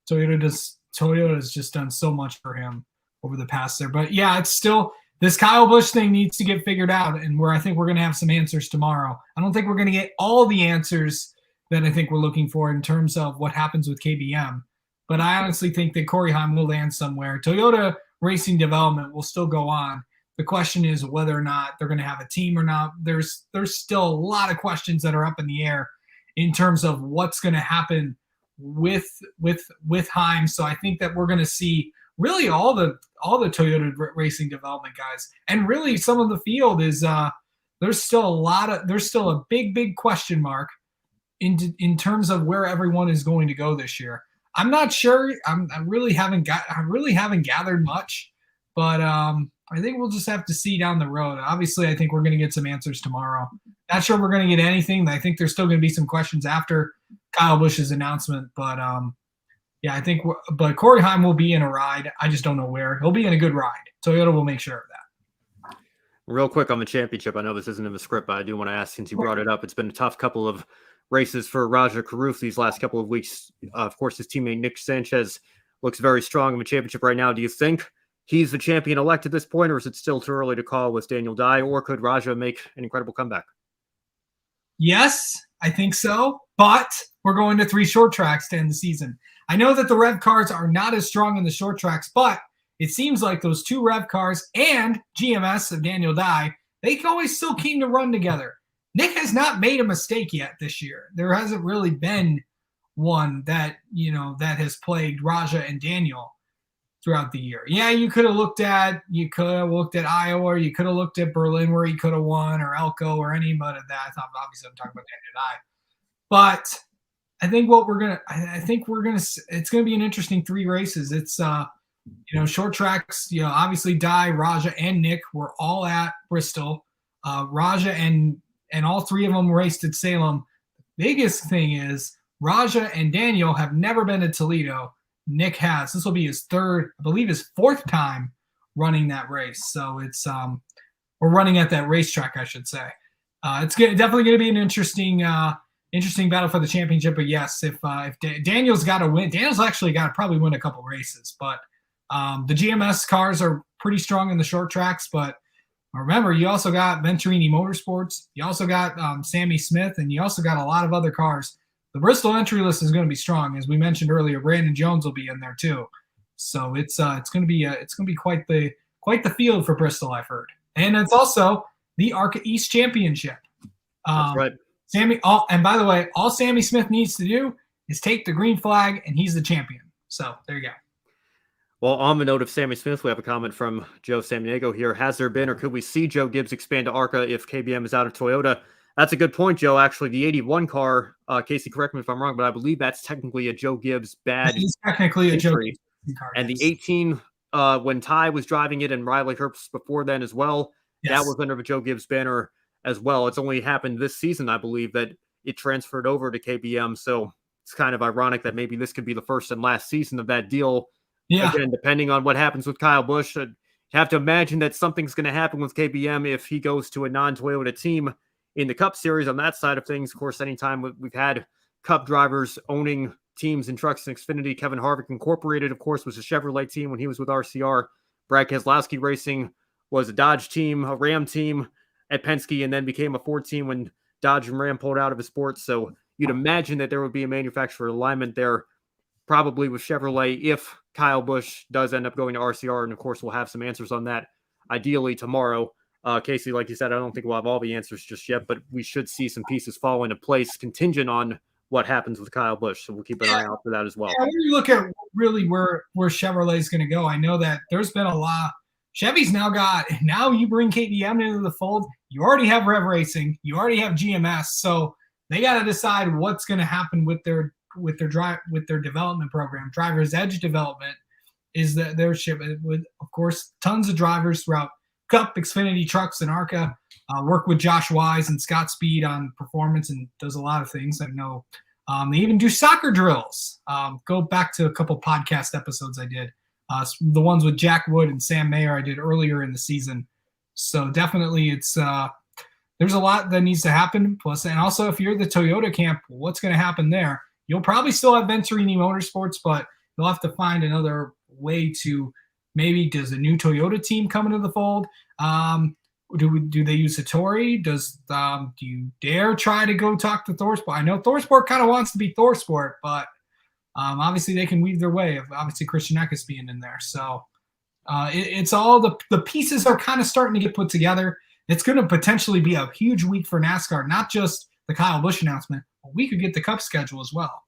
Speaker 4: Toyota has just done so much for him over the past there. But yeah, it's still, this Kyle Busch thing needs to get figured out, and where I think we're going to have some answers tomorrow. I don't think we're going to get all the answers that I think we're looking for in terms of what happens with KBM. But I honestly think that Corey Heim will land somewhere. Toyota racing development will still go on. The question is whether or not they're going to have a team or not. There's still a lot of questions that are up in the air in terms of what's going to happen with Heim. So I think that we're going to see really all the Toyota racing development guys, and really some of the field is there's still a big question mark in terms of where everyone is going to go this year. I'm not sure. I really haven't gathered much, but I think we'll just have to see down the road. Obviously, I think we're going to get some answers tomorrow. Not sure we're going to get anything. I think there's still going to be some questions after Kyle Busch's announcement, but yeah, I think. But Corey Heim will be in a ride. I just don't know where. He'll be in a good ride. Toyota will make sure of that.
Speaker 1: Real quick on the championship, I know this isn't in the script, but I do want to ask, since you brought it up, it's been a tough couple of races for Raja Karuf these last couple of weeks. Of course, his teammate Nick Sanchez looks very strong in the championship right now. Do you think he's the champion-elect at this point, or is it still too early to call with Daniel Dye, or could Raja make an incredible comeback?
Speaker 4: Yes, I think so, but we're going to 3 short tracks to end the season. I know that the Rev cars are not as strong in the short tracks, but it seems like those two Rev cars and GMS of Daniel Dye, they always still keen to run together. Nick has not made a mistake yet this year. There hasn't really been one that, that has plagued Raja and Daniel throughout the year. Yeah, you could have looked at Iowa, or you could have looked at Berlin where he could have won, or Elko, or any but of that. Obviously I'm talking about Daniel Dye. But I think it's gonna be an interesting 3 races. It's short tracks, obviously Dye, Raja, and Nick were all at Bristol. Raja and all 3 of them raced at Salem. Biggest thing is Raja and Daniel have never been to Toledo. Nick has. This will be his 4th time running that race. So it's we're running at that racetrack, I should say. It's definitely going to be an interesting battle for the championship. But yes, if Daniel's got to win, Daniel's actually got to probably win a couple races. But the GMS cars are pretty strong in the short tracks. But remember, you also got Venturini Motorsports. You also got Sammy Smith, and you also got a lot of other cars. The Bristol entry list is going to be strong, as we mentioned earlier. Brandon Jones will be in there too, so it's going to be quite the field for Bristol, I've heard. And it's also the ARCA East Championship.
Speaker 1: That's right.
Speaker 4: And by the way, all Sammy Smith needs to do is take the green flag, and he's the champion. So there you go.
Speaker 1: Well, on the note of Sammy Smith, we have a comment from Joe Samaniego here. Has there been, or could we see Joe Gibbs expand to ARCA if KBM is out of Toyota? That's a good point, Joe. Actually, the 81 car, Casey, correct me if I'm wrong, but I believe that's technically a Joe Gibbs badge.
Speaker 4: It's technically a Joe Gibbs car.
Speaker 1: And the 18, when Ty was driving it and Riley Herbst before then as well, that was under the Joe Gibbs banner as well. It's only happened this season, I believe, that it transferred over to KBM. So it's kind of ironic that maybe this could be the first and last season of that deal. Yeah. Again, depending on what happens with Kyle Busch, you have to imagine that something's going to happen with KBM if he goes to a non-Toyota team in the Cup Series. On that side of things, of course, anytime we've had Cup drivers owning teams and trucks in Xfinity, Kevin Harvick Incorporated, of course, was a Chevrolet team when he was with RCR. Brad Keselowski Racing was a Dodge team, a Ram team at Penske, and then became a Ford team when Dodge and Ram pulled out of the sport. So you'd imagine that there would be a manufacturer alignment there, probably with Chevrolet, if Kyle Busch does end up going to RCR. And of course, we'll have some answers on that ideally tomorrow. Casey, like you said, I don't think we'll have all the answers just yet, but we should see some pieces fall into place contingent on what happens with Kyle Busch. So we'll keep an eye out for that as well.
Speaker 4: Yeah, when you look at really where Chevrolet is going to go, I know that there's been a lot. Chevy's now you bring KBM into the fold. You already have Rev Racing. You already have GMS. So they got to decide what's going to happen with their development program. Driver's Edge development is their ship with, of course, tons of drivers throughout Cup, Xfinity, Trucks, and ARCA. Work with Josh Wise and Scott Speed on performance and does a lot of things. I know they even do soccer drills. Go back to a couple podcast episodes I did. The ones with Jack Wood and Sam Mayer I did earlier in the season. So definitely it's there's a lot that needs to happen. Plus, and also if you're the Toyota camp, what's going to happen there? You'll probably still have Venturini Motorsports, but you'll have to find another way to maybe does a new Toyota team come into the fold? Do they use Satori? Do you dare try to go talk to ThorSport? I know ThorSport kind of wants to be ThorSport, but obviously they can weave their way of obviously Christian Eckes being in there. So it's all the pieces are kind of starting to get put together. It's going to potentially be a huge week for NASCAR, not just the Kyle Busch announcement, but we could get the Cup schedule as well.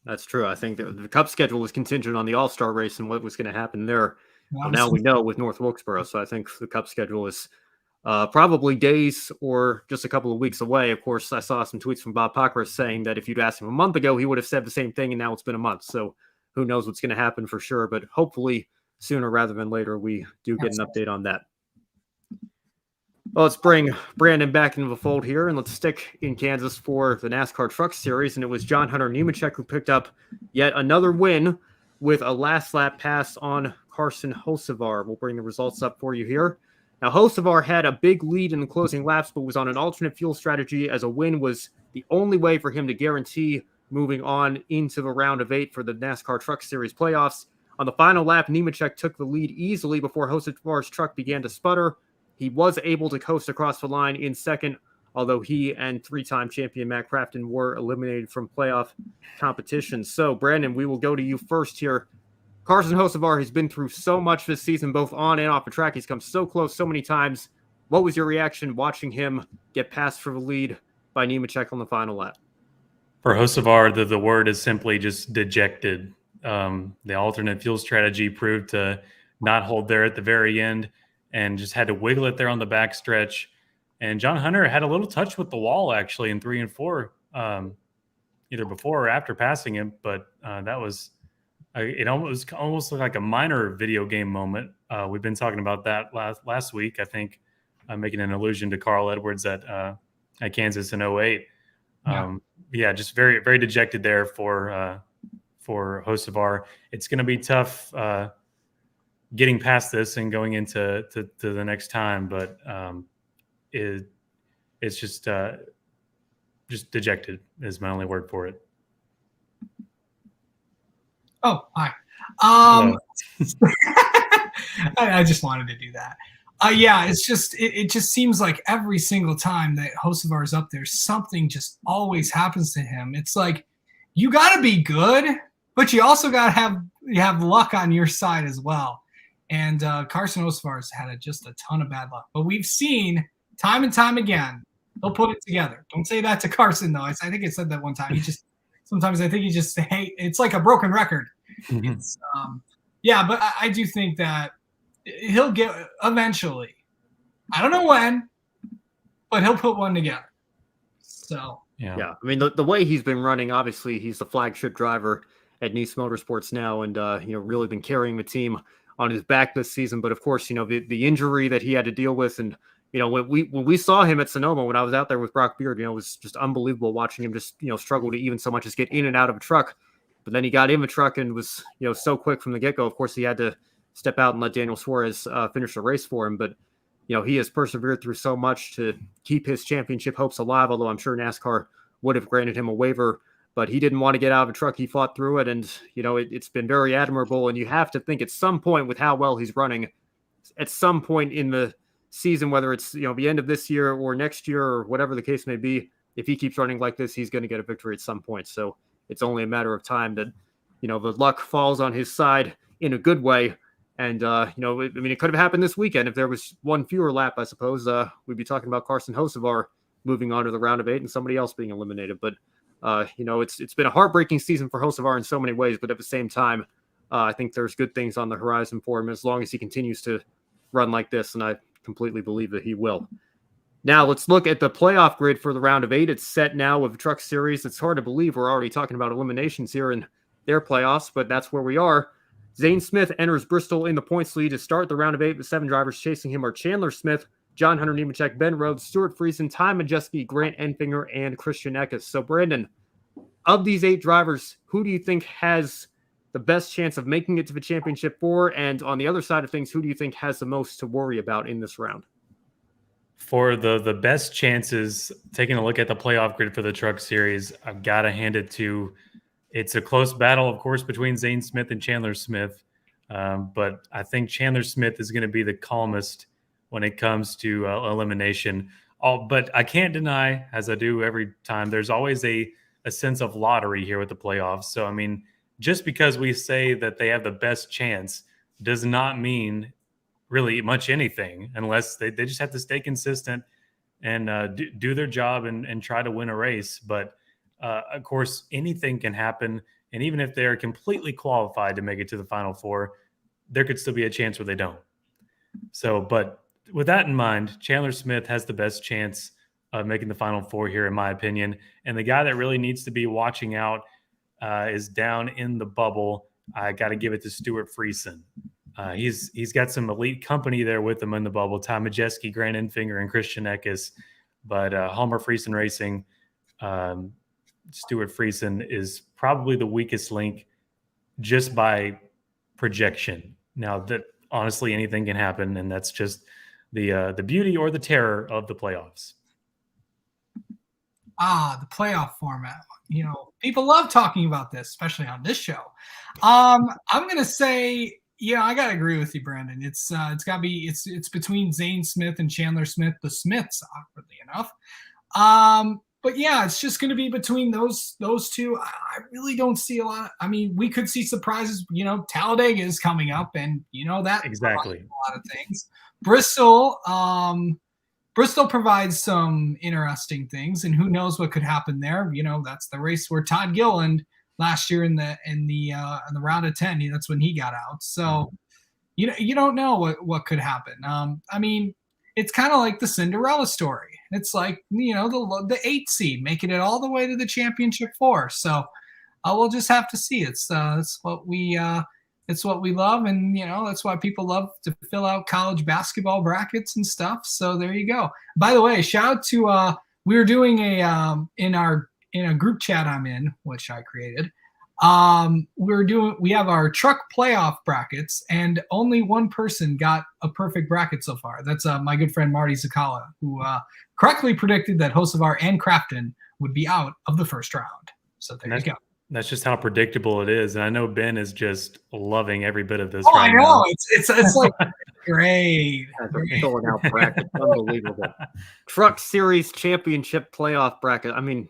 Speaker 1: That's true. I think the Cup schedule was contingent on the All-Star race and what was going to happen there. Well, now we know with North Wilkesboro. So I think the Cup schedule is probably days or just a couple of weeks away. Of course, I saw some tweets from Bob Pockris saying that if you'd asked him a month ago, he would have said the same thing, and now it's been a month. So who knows what's going to happen for sure. But hopefully sooner rather than later, we do get an update on that. Well, let's bring Brandon back into the fold here, and let's stick in Kansas for the NASCAR Truck Series. And it was John Hunter Nemechek who picked up yet another win with a last lap pass on Carson Hocevar. We'll bring the results up for you here. Now, Hocevar had a big lead in the closing laps, but was on an alternate fuel strategy as a win was the only way for him to guarantee moving on into the round of 8 for the NASCAR Truck Series playoffs. On the final lap, Nemechek took the lead easily before Hocevar's truck began to sputter. He was able to coast across the line in second, although he and 3-time champion Matt Crafton were eliminated from playoff competition. So, Brandon, we will go to you first here. Carson Hocevar has been through so much this season, both on and off the track. He's come so close so many times. What was your reaction watching him get passed for the lead by Nemechek on the final lap?
Speaker 3: For Hocevar, the word is simply just dejected. The alternate fuel strategy proved to not hold there at the very end and just had to wiggle it there on the backstretch. And John Hunter had a little touch with the wall, actually, in 3 and 4, either before or after passing him. But that was it almost looked like a minor video game moment. We've been talking about that last week, I think, making an allusion to Carl Edwards at Kansas in 08. Yeah, just very, very dejected there for Hocevar. It's going to be tough getting past this and going into the next time, but it's just dejected is my only word for it.
Speaker 4: Oh, hi. I just wanted to do that. Yeah, it's just it just seems like every single time that Hocevar is up there, something just always happens to him. It's like you got to be good, but you also got to have luck on your side as well. And Carson Hocevar has had just a ton of bad luck, but we've seen time and time again he'll put it together. Don't say that to Carson though. I think I said that one time. Sometimes I think he just it's like a broken record. It's, yeah, but I do think that he'll get eventually. I don't know when, but he'll put one together. So
Speaker 1: yeah. I mean, the way he's been running, obviously, he's the flagship driver at Nice Motorsports now, and really been carrying the team on his back this season. But of course, the injury that he had to deal with, and when we saw him at Sonoma, when I was out there with Brock Beard, it was just unbelievable watching him just struggle to even so much as get in and out of a truck. But then he got in the truck and was so quick from the get-go. Of course, he had to step out and let Daniel Suarez finish the race for him. But he has persevered through so much to keep his championship hopes alive. Although I'm sure NASCAR would have granted him a waiver, but he didn't want to get out of the truck. He fought through it, and it's been very admirable. And you have to think at some point, with how well he's running, at some point in the season, whether it's the end of this year or next year or whatever the case may be, if he keeps running like this, he's going to get a victory at some point. So it's only a matter of time that the luck falls on his side in a good way. And it could have happened this weekend if there was one fewer lap. I suppose we'd be talking about Carson Hocevar moving on to the round of 8 and somebody else being eliminated. But it's been a heartbreaking season for Hocevar in so many ways. But at the same time, I think there's good things on the horizon for him as long as he continues to run like this, and I completely believe that he will. Now let's look at the playoff grid for the round of 8. It's set now with Truck Series. It's hard to believe we're already talking about eliminations here in their playoffs, but that's where we are. Zane Smith enters Bristol in the points lead to start the round of 8. The 7 drivers chasing him are Chandler Smith, John Hunter Nemechek, Ben Rhodes, Stuart Friesen, Ty Majeski, Grant Enfinger, and Christian Eckes. So Brandon, of these 8 drivers, who do you think has the best chance of making it to the championship 4? And on the other side of things, who do you think has the most to worry about in this round?
Speaker 3: For the best chances, taking a look at the playoff grid for the Truck Series, I've got to hand it to, it's a close battle, of course, between Zane Smith and Chandler Smith. But I think Chandler Smith is going to be the calmest when it comes to elimination. But I can't deny, as I do every time, there's always a sense of lottery here with the playoffs. So, I mean, just because we say that they have the best chance does not mean really much anything, unless they just have to stay consistent and do their job and try to win a race. But of course, anything can happen. And even if they're completely qualified to make it to the Final Four, there could still be a chance where they don't. So, but with that in mind, Chandler Smith has the best chance of making the Final Four here, in my opinion. And the guy that really needs to be watching out is down in the bubble. I got to give it to Stuart Friesen. He's got some elite company there with him in the bubble. Ty Majeski, Grant Enfinger, and Christian Eckes. But Homer Friesen Racing, Stuart Friesen is probably the weakest link just by projection. Now, that honestly anything can happen, and that's just the beauty or the terror of the playoffs.
Speaker 4: The playoff format. People love talking about this, especially on this show. I'm gonna say, I gotta agree with you, Brandon. It's gotta be it's between Zane Smith and Chandler Smith, the Smiths, awkwardly enough. yeah, it's just going to be between those two. I really don't see a lot. I mean, we could see surprises. Talladega is coming up, and that
Speaker 3: Exactly.
Speaker 4: a lot of things. Bristol provides some interesting things, and who knows what could happen there. That's the race where Todd Gilliland last year in the round of 10, that's when he got out. So you don't know what could happen. I mean, it's kind of like the Cinderella story. It's like the 8 seed making it all the way to the championship 4. So we'll just have to see. It's what we love, and that's why people love to fill out college basketball brackets and stuff. So there you go. By the way, shout out to we were doing in a group chat I'm in, which I created. We have our truck playoff brackets, and only one person got a perfect bracket so far. That's my good friend Marty Zakala, who correctly predicted that Hocevar and Crafton would be out of the first round. So there you go.
Speaker 3: That's just how predictable it is. And I know Ben is just loving every bit of this.
Speaker 4: Oh, I know. Now. It's like great.
Speaker 1: Filling out bracket. Unbelievable. Truck Series Championship playoff bracket. I mean,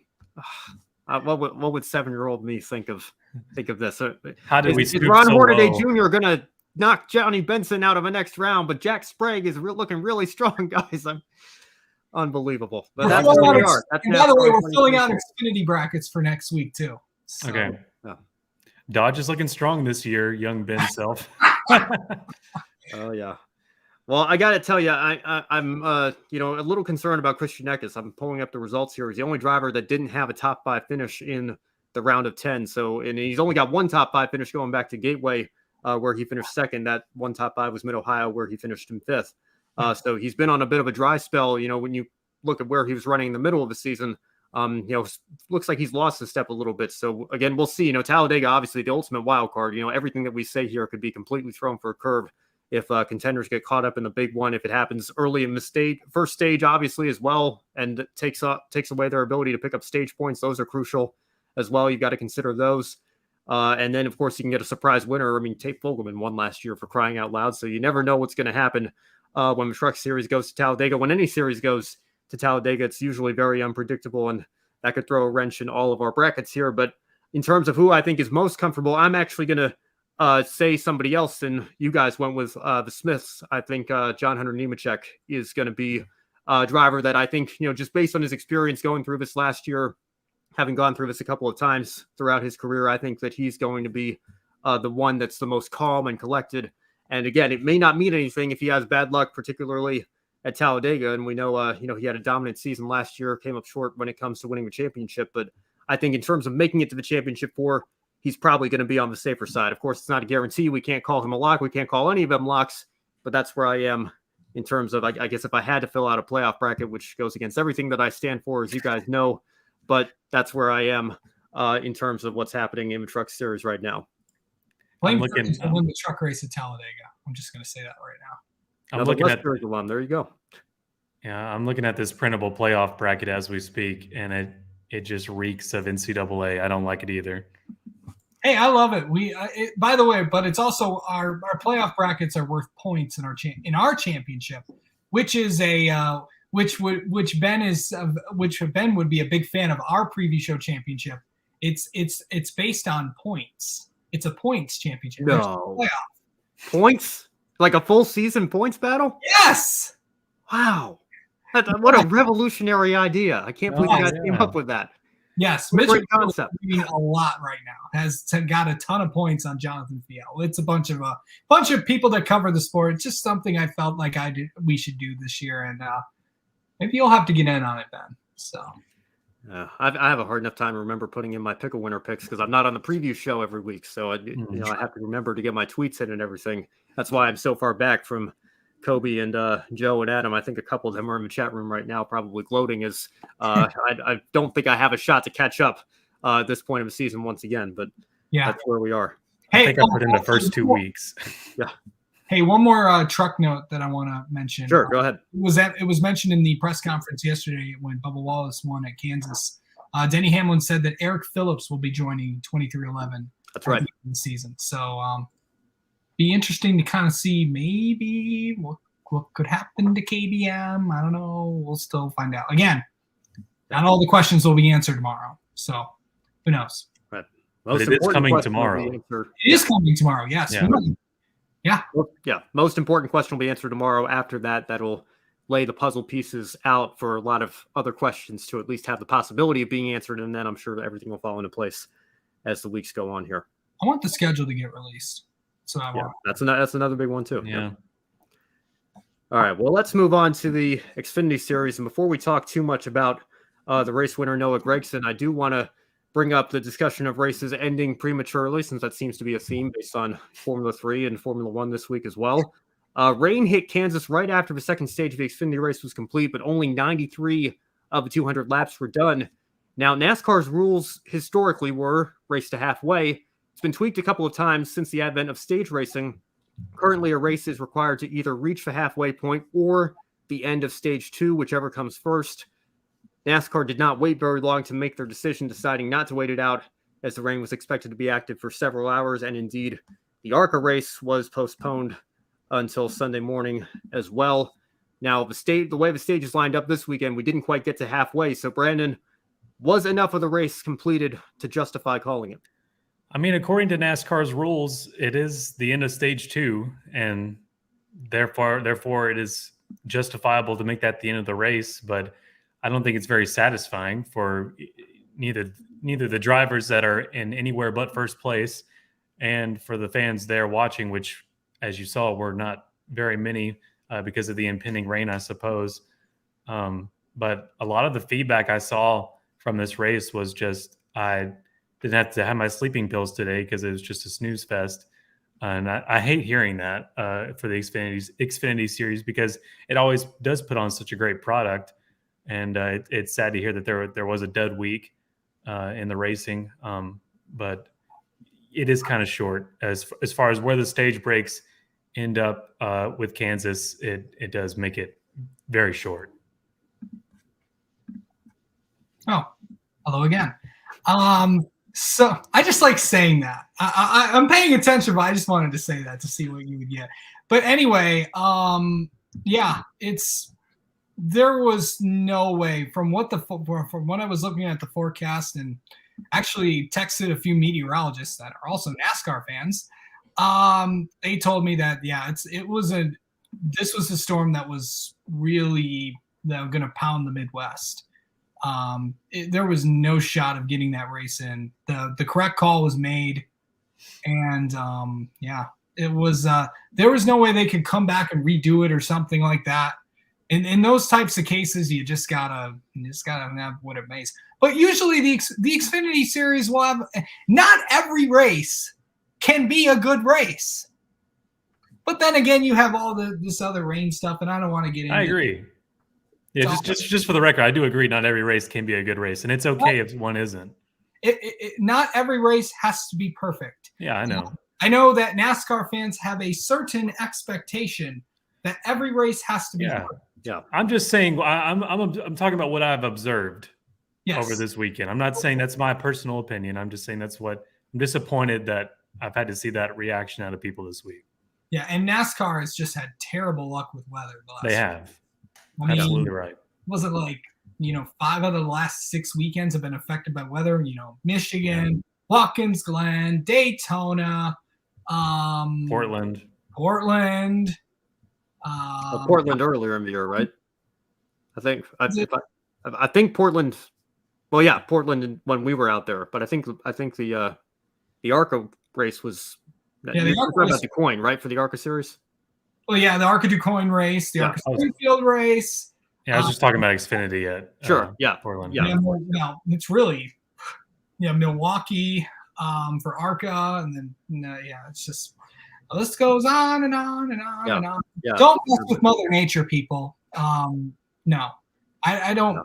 Speaker 1: what would 7-year-old me think of this?
Speaker 3: How did we
Speaker 1: is Ron Hornaday Jr. going to knock Johnny Benson out of the next round? But Jack Sprague is looking really strong, guys. I'm unbelievable. But that's what we are.
Speaker 4: By the way, we're filling out Xfinity brackets for next week too. So,
Speaker 3: okay. Yeah. Dodge is looking strong this year, young Ben Self.
Speaker 1: Oh yeah. Well, I got to tell you, I'm a little concerned about Christian Eckes. I'm pulling up the results here. He's the only driver that didn't have a top 5 finish in the round of 10. So, and he's only got one top 5 finish going back to Gateway, where he finished second. That one top 5 was Mid-Ohio, where he finished in 5th. So he's been on a bit of a dry spell. When you look at where he was running in the middle of the season, looks like he's lost a step a little bit. So again, we'll see. Talladega, obviously the ultimate wild card. Everything that we say here could be completely thrown for a curve if contenders get caught up in the big one. If it happens early in the first stage, obviously as well, and it takes away their ability to pick up stage points. Those are crucial as well. You've got to consider those. And then of course you can get a surprise winner. I mean, Tate Fogelman won last year, for crying out loud. So you never know what's going to happen when the Truck Series goes to Talladega. When any series goes to Talladega, it's usually very unpredictable, and that could throw a wrench in all of our brackets here. But in terms of who I think is most comfortable, I'm actually going to say somebody else, and you guys went with the Smiths. I think John Hunter Nemechek is going to be a driver that I think, just based on his experience going through this last year, having gone through this a couple of times throughout his career, I think that he's going to be the one that's the most calm and collected. And again, it may not mean anything if he has bad luck, particularly at Talladega. And we know, he had a dominant season last year, came up short when it comes to winning the championship. But I think in terms of making it to the championship 4, he's probably going to be on the safer side. Of course, it's not a guarantee. We can't call him a lock. We can't call any of them locks, but that's where I am in terms of, I guess if I had to fill out a playoff bracket, which goes against everything that I stand for, as you guys know, but that's where I am in terms of what's happening in the Truck Series right now.
Speaker 4: Blame Burch to win the truck race at Talladega. I'm just going to say that right now.
Speaker 3: I'm looking at
Speaker 1: one. There you go.
Speaker 3: Yeah, I'm looking at this printable playoff bracket as we speak, and it just reeks of NCAA. I don't like it either.
Speaker 4: Hey, I love it. By the way, but it's also our playoff brackets are worth points in our championship, which is which Ben would be a big fan of our preview show championship. It's based on points. It's a points championship.
Speaker 1: No points, like a full season points battle.
Speaker 4: Yes.
Speaker 1: Wow, what a revolutionary idea! I can't believe you guys came up with that.
Speaker 4: Yes,
Speaker 1: great concept.
Speaker 4: Doing a lot right now. Has got a ton of points on Jonathan Fiel. It's a bunch of people that cover the sport. It's just something I felt like we should do this year, and maybe you'll have to get in on it, Ben. So.
Speaker 1: I have a hard enough time remember putting in my pickle winner picks because I'm not on the preview show every week. So I have to remember to get my tweets in and everything. That's why I'm so far back from Kobe and Joe and Adam. I think a couple of them are in the chat room right now, probably gloating as I don't think I have a shot to catch up at this point of the season once again, but that's where we are.
Speaker 3: I think I put in the first 2 weeks.
Speaker 1: Yeah.
Speaker 4: Hey, one more truck note that I want to mention.
Speaker 1: Sure, go ahead.
Speaker 4: It was mentioned in the press conference yesterday when Bubba Wallace won at Kansas. Denny Hamlin said that Eric Phillips will be joining 2311.
Speaker 1: That's right.
Speaker 4: In the season. So be interesting to kind of see maybe what could happen to KBM. I don't know. We'll still find out. Again, Not all the questions will be answered tomorrow. So who knows?
Speaker 1: Right.
Speaker 3: But it is coming tomorrow.
Speaker 4: It is coming tomorrow. Yes.
Speaker 1: Yeah. Most important question will be answered tomorrow. After that, that'll lay the puzzle pieces out for a lot of other questions to at least have the possibility of being answered. And then I'm sure everything will fall into place as the weeks go on here.
Speaker 4: I want the schedule to get released. So I want.
Speaker 1: That's another big one too.
Speaker 3: Yeah.
Speaker 1: All right. Well, let's move on to the Xfinity series. And before we talk too much about the race winner, Noah Gragson, I do want to bring up the discussion of races ending prematurely, since that seems to be a theme based on Formula 3 and Formula 1 this week as well. Rain hit Kansas right after the second stage of the Xfinity race was complete, but only 93 of the 200 laps were done. Now, NASCAR's rules historically were race to halfway. It's been tweaked a couple of times since the advent of stage racing. Currently, a race is required to either reach the halfway point or the end of stage 2, whichever comes first. NASCAR did not wait very long to make their decision, deciding not to wait it out, as the rain was expected to be active for several hours, and indeed, the ARCA race was postponed until Sunday morning as well. Now, the way the stage is lined up this weekend, we didn't quite get to halfway, so Brandon, was enough of the race completed to justify calling it?
Speaker 3: I mean, according to NASCAR's rules, it is the end of stage 2, and therefore it is justifiable to make that the end of the race. But I don't think it's very satisfying for neither the drivers that are in anywhere but first place, and for the fans there watching, which, as you saw, were not very many because of the impending rain, I suppose. But a lot of the feedback I saw from this race was just, I didn't have to have my sleeping pills today because it was just a snooze fest. And I hate hearing that for the Xfinity series, because it always does put on such a great product. And it's sad to hear that there was a dud week in the racing. But it is kind of short as far as where the stage breaks end up with Kansas. It does make it very short.
Speaker 4: Oh, hello again. So I just like saying that. I'm paying attention, but I just wanted to say that to see what you would get. But anyway, yeah, there was no way from what I was looking at the forecast, and actually texted a few meteorologists that are also NASCAR fans. They told me that this was a storm that was really going to pound the Midwest. There was no shot of getting that race in. The correct call was made, and it was. There was no way they could come back and redo it or something like that. In those types of cases, you just gotta have what it makes. But usually the Xfinity series will have. Not every race can be a good race. But then again, you have all this other rain stuff, and I don't want to get into.
Speaker 3: I agree. Yeah, just for the record, I do agree. Not every race can be a good race, and it's okay if one isn't.
Speaker 4: Not every race has to be perfect.
Speaker 3: Yeah, I know.
Speaker 4: I know that NASCAR fans have a certain expectation that every race has to be perfect.
Speaker 3: Yeah, I'm just saying. I'm talking about what I've observed over this weekend. I'm not saying that's my personal opinion. I'm just saying that's what I'm disappointed that I've had to see that reaction out of people this week.
Speaker 4: Yeah, and NASCAR has just had terrible luck with weather.
Speaker 3: They have. Absolutely right.
Speaker 4: Was it like 5 of the last 6 weekends have been affected by weather? Michigan, Watkins Glen, Daytona,
Speaker 3: Portland.
Speaker 1: Portland earlier in the year, right? I think Portland. Well, yeah, Portland when we were out there, but I think the ARCA race was.
Speaker 4: Yeah, the ARCA
Speaker 1: about the coin, right, for the ARCA series.
Speaker 4: Well, yeah, the ARCA DuQuoin race, the ARCA Springfield race.
Speaker 3: Yeah, I was just talking about Xfinity at Portland.
Speaker 4: Yeah, it's really Milwaukee for ARCA, and then it's just the list goes on and on and on and on. Yeah. Don't mess with Mother Nature, people. No, I don't. No.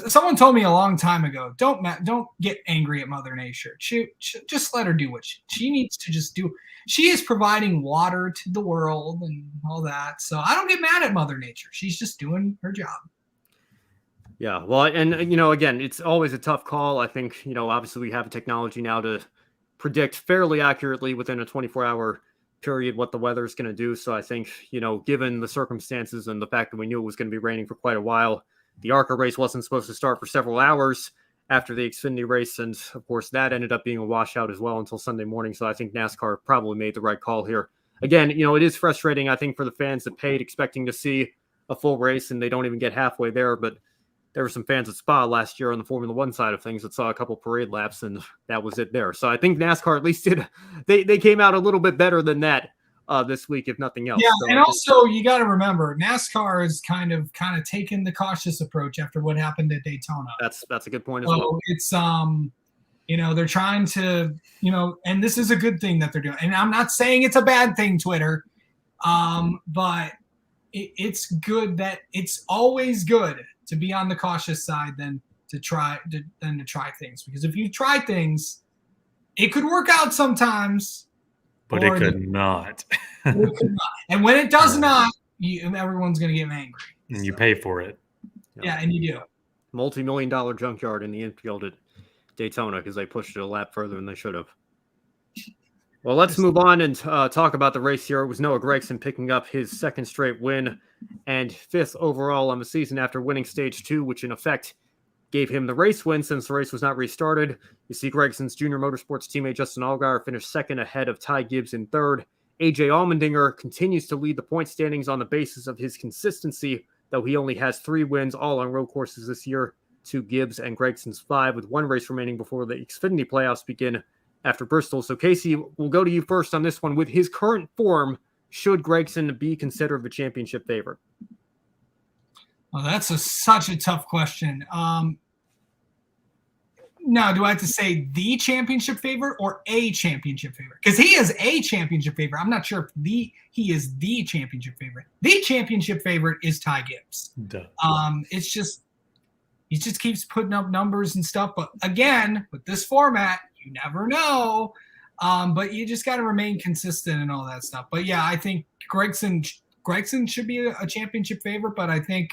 Speaker 4: Someone told me a long time ago, don't get angry at Mother Nature. Just let her do what she needs to just do. She is providing water to the world and all that. So I don't get mad at Mother Nature. She's just doing her job.
Speaker 1: Yeah. Well, and again, it's always a tough call. I think, obviously we have technology now to predict fairly accurately within a 24-hour period what the weather is going to do. So I think, given the circumstances and the fact that we knew it was going to be raining for quite a while, the ARCA race wasn't supposed to start for several hours after the Xfinity race. And of course, that ended up being a washout as well until Sunday morning. So I think NASCAR probably made the right call here. Again, it is frustrating, I think, for the fans that paid expecting to see a full race and they don't even get halfway there. But there were some fans at Spa last year on the Formula One side of things that saw a couple parade laps, and that was it there. So I think NASCAR at least they came out a little bit better than that this week, if nothing else.
Speaker 4: Yeah,
Speaker 1: so
Speaker 4: and also you got to remember, NASCAR is kind of taken the cautious approach after what happened at Daytona.
Speaker 1: That's a good point as well.
Speaker 4: It's they're trying to and this is a good thing that they're doing. And I'm not saying it's a bad thing, Twitter, but it's good that it's always good to be on the cautious side than to try things, because if you try things, it could work out sometimes,
Speaker 3: but it could not.
Speaker 4: And when it does not, everyone's going to get angry.
Speaker 3: And you pay for it.
Speaker 4: Yeah, and you do.
Speaker 1: Multi-million-dollar junkyard in the infield at Daytona because they pushed it a lap further than they should have. Well, let's move on and talk about the race here. It was Noah Gragson picking up his second straight win and 5th overall on the season after winning stage 2, which in effect gave him the race win since the race was not restarted. You see Gregson's junior motorsports teammate Justin Allgaier finished second ahead of Ty Gibbs in third. AJ Allmendinger continues to lead the point standings on the basis of his consistency, though he only has 3 wins all on road courses this year, 2 Gibbs and Gregson's 5, with 1 race remaining before the Xfinity playoffs begin after Bristol. So Casey, we'll go to you first on this one. With his current form, should Gragson be considered the championship favorite?
Speaker 4: Well, that's such a tough question. Now, do I have to say the championship favorite or a championship favorite? Because he is a championship favorite. I'm not sure if he is the championship favorite. The championship favorite is Ty Gibbs.
Speaker 3: Duh.
Speaker 4: It's just he just keeps putting up numbers and stuff. But again, with this format, you never know. But you just got to remain consistent and all that stuff. But yeah, I think Gragson should be a championship favorite. But I think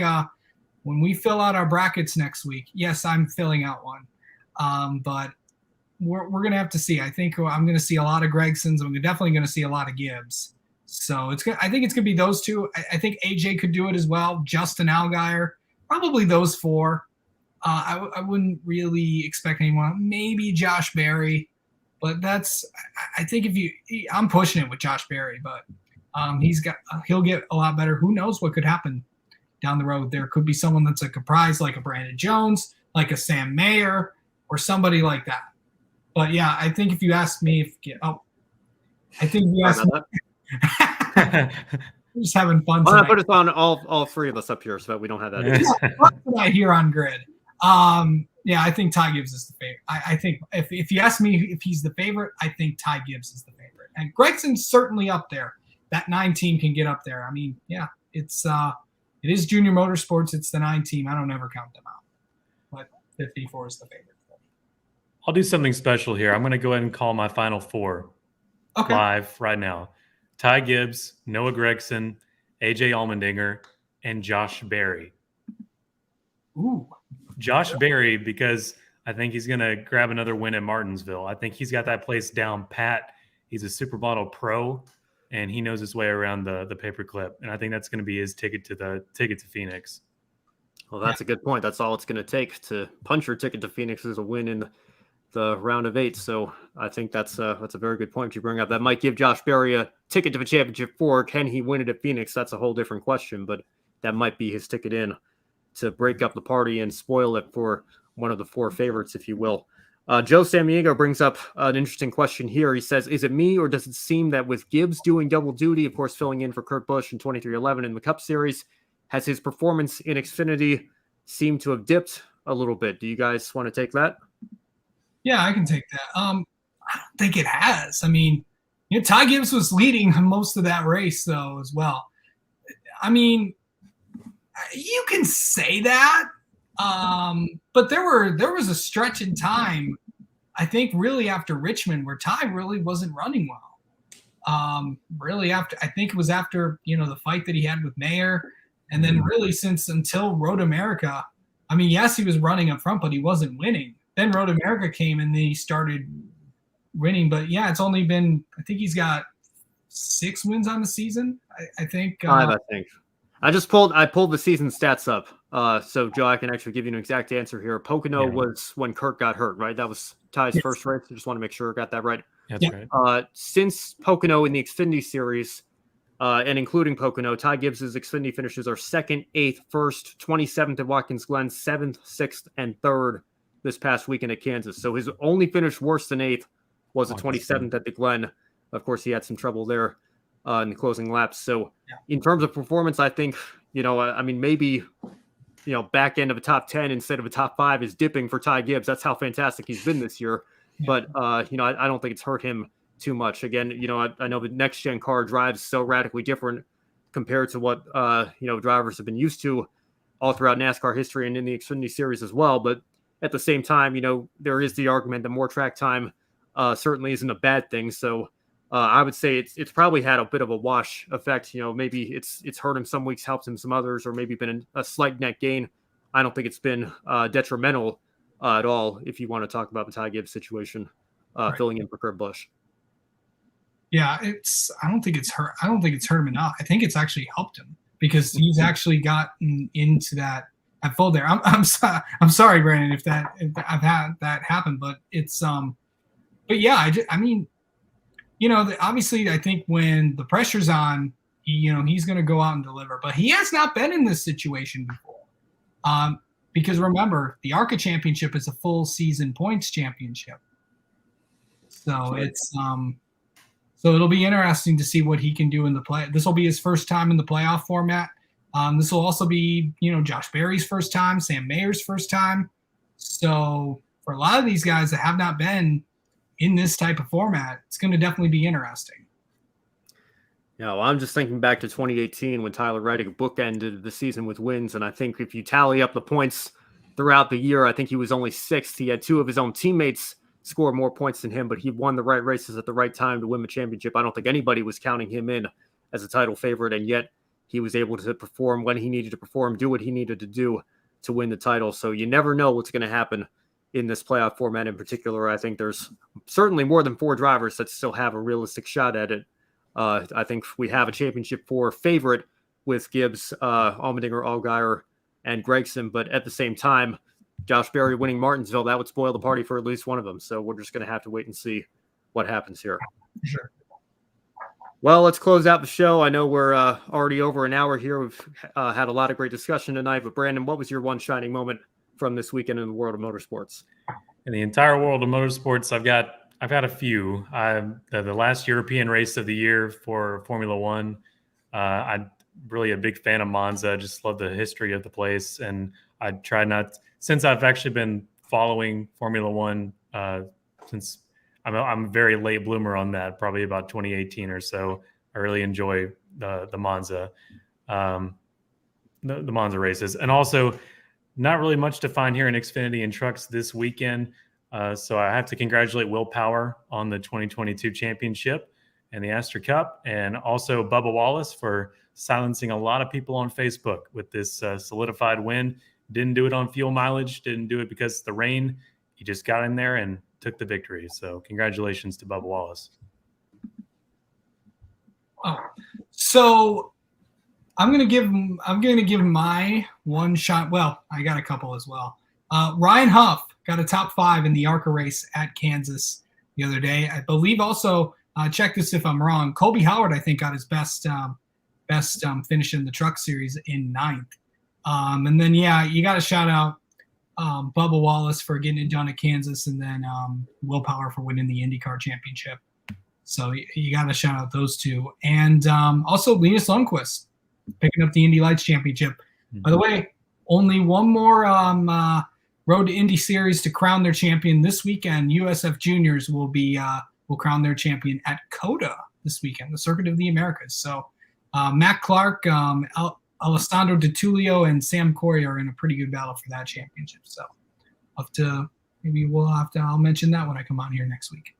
Speaker 4: when we fill out our brackets next week, yes, I'm filling out one. But we're going to have to see. I think I'm going to see a lot of Gregsons. I'm definitely going to see a lot of Gibbs. So I think it's going to be those two. I think AJ could do it as well. Justin Allgaier, probably those 4. I wouldn't really expect anyone. Maybe Josh Berry, but I think I'm pushing it with Josh Berry, but he'll get a lot better. Who knows what could happen down the road? There could be someone that's like a prize, like a Brandon Jones, like a Sam Mayer, or somebody like that. But yeah, I think if you ask me, I think you asked me. We're just having fun.
Speaker 1: I'm gonna put us on all 3 of us up here so that we don't have that.
Speaker 4: Here on Grid. Yeah, I think Ty Gibbs is the favorite. I think if you ask me if he's the favorite, I think Ty Gibbs is the favorite. And Gregson's certainly up there. That 9 team can get up there. I mean, yeah, it is Junior Motorsports. It's the 9 team. I don't ever count them out. But 54 is the favorite.
Speaker 3: I'll do something special here. I'm going to go ahead and call my final 4 live right now. Ty Gibbs, Noah Gragson, AJ Allmendinger, and Josh Berry.
Speaker 4: Ooh.
Speaker 3: Josh Berry, because I think he's going to grab another win at Martinsville. I think he's got that place down pat. He's a Supermodel pro, and he knows his way around the paperclip. And I think that's going to be his ticket to Phoenix.
Speaker 1: Well, that's a good point. That's all it's going to take to punch your ticket to Phoenix is a win in the round of 8. So I think that's a very good point you bring up. That might give Josh Berry a ticket to the championship 4. Can he win it at Phoenix? That's a whole different question, but that might be his ticket in to break up the party and spoil it for one of the 4 favorites, if you will. Joe Samaniego brings up an interesting question here. He says, is it me or does it seem that with Gibbs doing double duty, of course, filling in for Kurt Busch in 2311 in the Cup Series, has his performance in Xfinity seemed to have dipped a little bit? Do you guys want to take that?
Speaker 4: Yeah, I can take that. I don't think it has. I mean, Ty Gibbs was leading most of that race, though, as well. I mean, you can say that, but there was a stretch in time, I think, really after Richmond, where Ty really wasn't running well. Really after, I think it was after the fight that he had with Mayer, and then really until Road America. I mean, yes, he was running up front, but he wasn't winning. Then Road America came and he started winning. But yeah, it's only been, I think he's got 6 wins on the season. I think
Speaker 1: 5. I think I pulled the season stats up So, Joe, I can actually give you an exact answer here. Pocono was when Kurt got hurt, right? That was Ty's first race. I just want to make sure I got that right.
Speaker 3: That's right.
Speaker 1: Since Pocono in the Xfinity Series, and including Pocono, Ty Gibbs' Xfinity finishes are 2nd, 8th, 1st, 27th at Watkins Glen, 7th, 6th, and 3rd this past weekend at Kansas. So his only finish worse than 8th was the 27th at the Glen. Of course, he had some trouble there in the closing laps. So in terms of performance, I think, maybe, back end of a top 10 instead of a top 5 is dipping for Ty Gibbs. That's how fantastic he's been this year. Yeah. But, I don't think it's hurt him too much. Again, I know the next gen car drives so radically different compared to what drivers have been used to all throughout NASCAR history and in the Xfinity Series as well. But at the same time, there is the argument that more track time certainly isn't a bad thing. So I would say it's probably had a bit of a wash effect. Maybe it's hurt him some weeks, helped him some others, or maybe been a slight net gain. I don't think it's been detrimental at all. If you want to talk about the Ty Gibbs situation, filling in for Kurt Busch.
Speaker 4: Yeah, I don't think it's hurt him enough. I think it's actually helped him because he's actually gotten into that fold there. I'm sorry, Brandon, if I've had that happen, but it's but yeah, obviously I think when the pressure's on, he's going to go out and deliver, but he has not been in this situation before. Because remember, the ARCA championship is a full season points championship. So so it'll be interesting to see what he can do in the play. This will be his first time in the playoff format. This will also be, Josh Berry's first time, Sam Mayer's first time. So for a lot of these guys that have not been in this type of format, it's going to definitely be interesting.
Speaker 1: Yeah, well, I'm just thinking back to 2018 when Tyler Reddick bookended the season with wins. And I think if you tally up the points throughout the year, I think he was only 6th. He had 2 of his own teammates score more points than him, but he won the right races at the right time to win the championship. I don't think anybody was counting him in as a title favorite, and yet he was able to perform when he needed to perform, do what he needed to do to win the title. So you never know what's going to happen in this playoff format in particular. I think there's certainly more than 4 drivers that still have a realistic shot at it. I think we have a championship 4 favorite with Gibbs, Allmendinger, Allgaier, and Gragson, but at the same time, Josh Berry winning Martinsville, that would spoil the party for at least one of them. So we're just going to have to wait and see what happens here.
Speaker 4: Sure.
Speaker 1: Well, let's close out the show. I know we're already over an hour here. We've had a lot of great discussion tonight, but Brandon, what was your one shining moment from this weekend in the world of motorsports?
Speaker 3: In the entire world of motorsports, I've got a few. The last European race of the year for Formula One. I'm really a big fan of Monza. I just love the history of the place, and I try not. Since I've actually been following Formula One since I'm a very late bloomer on that, probably about 2018 or so. I really enjoy the Monza, the Monza races, and also not really much to find here in Xfinity and trucks this weekend. So I have to congratulate Will Power on the 2022 championship and the Astor Cup, and also Bubba Wallace for silencing a lot of people on Facebook with this solidified win. Didn't do it on fuel mileage, didn't do it because of the rain. He just got in there and took the victory. So congratulations to Bubba Wallace.
Speaker 4: Oh, so I'm gonna give my one shot. Well, I got a couple as well. Ryan Huff got a top 5 in the ARCA race at Kansas the other day. I believe also, check this if I'm wrong, Colby Howard, I think, got his best finish in the truck series in 9th. And then, you got to shout out Bubba Wallace for getting it done at Kansas, and then Will Power for winning the IndyCar championship. So you got to shout out those two. And also Linus Lundqvist picking up the Indy Lights championship. Mm-hmm. By the way, only one more Road to Indy Series to crown their champion this weekend. USF Juniors will crown their champion at COTA this weekend, the Circuit of the Americas. So Matt Clark, Alessandro Di Tullio, and Sam Corey are in a pretty good battle for that championship. So I'll mention that when I come on here next week.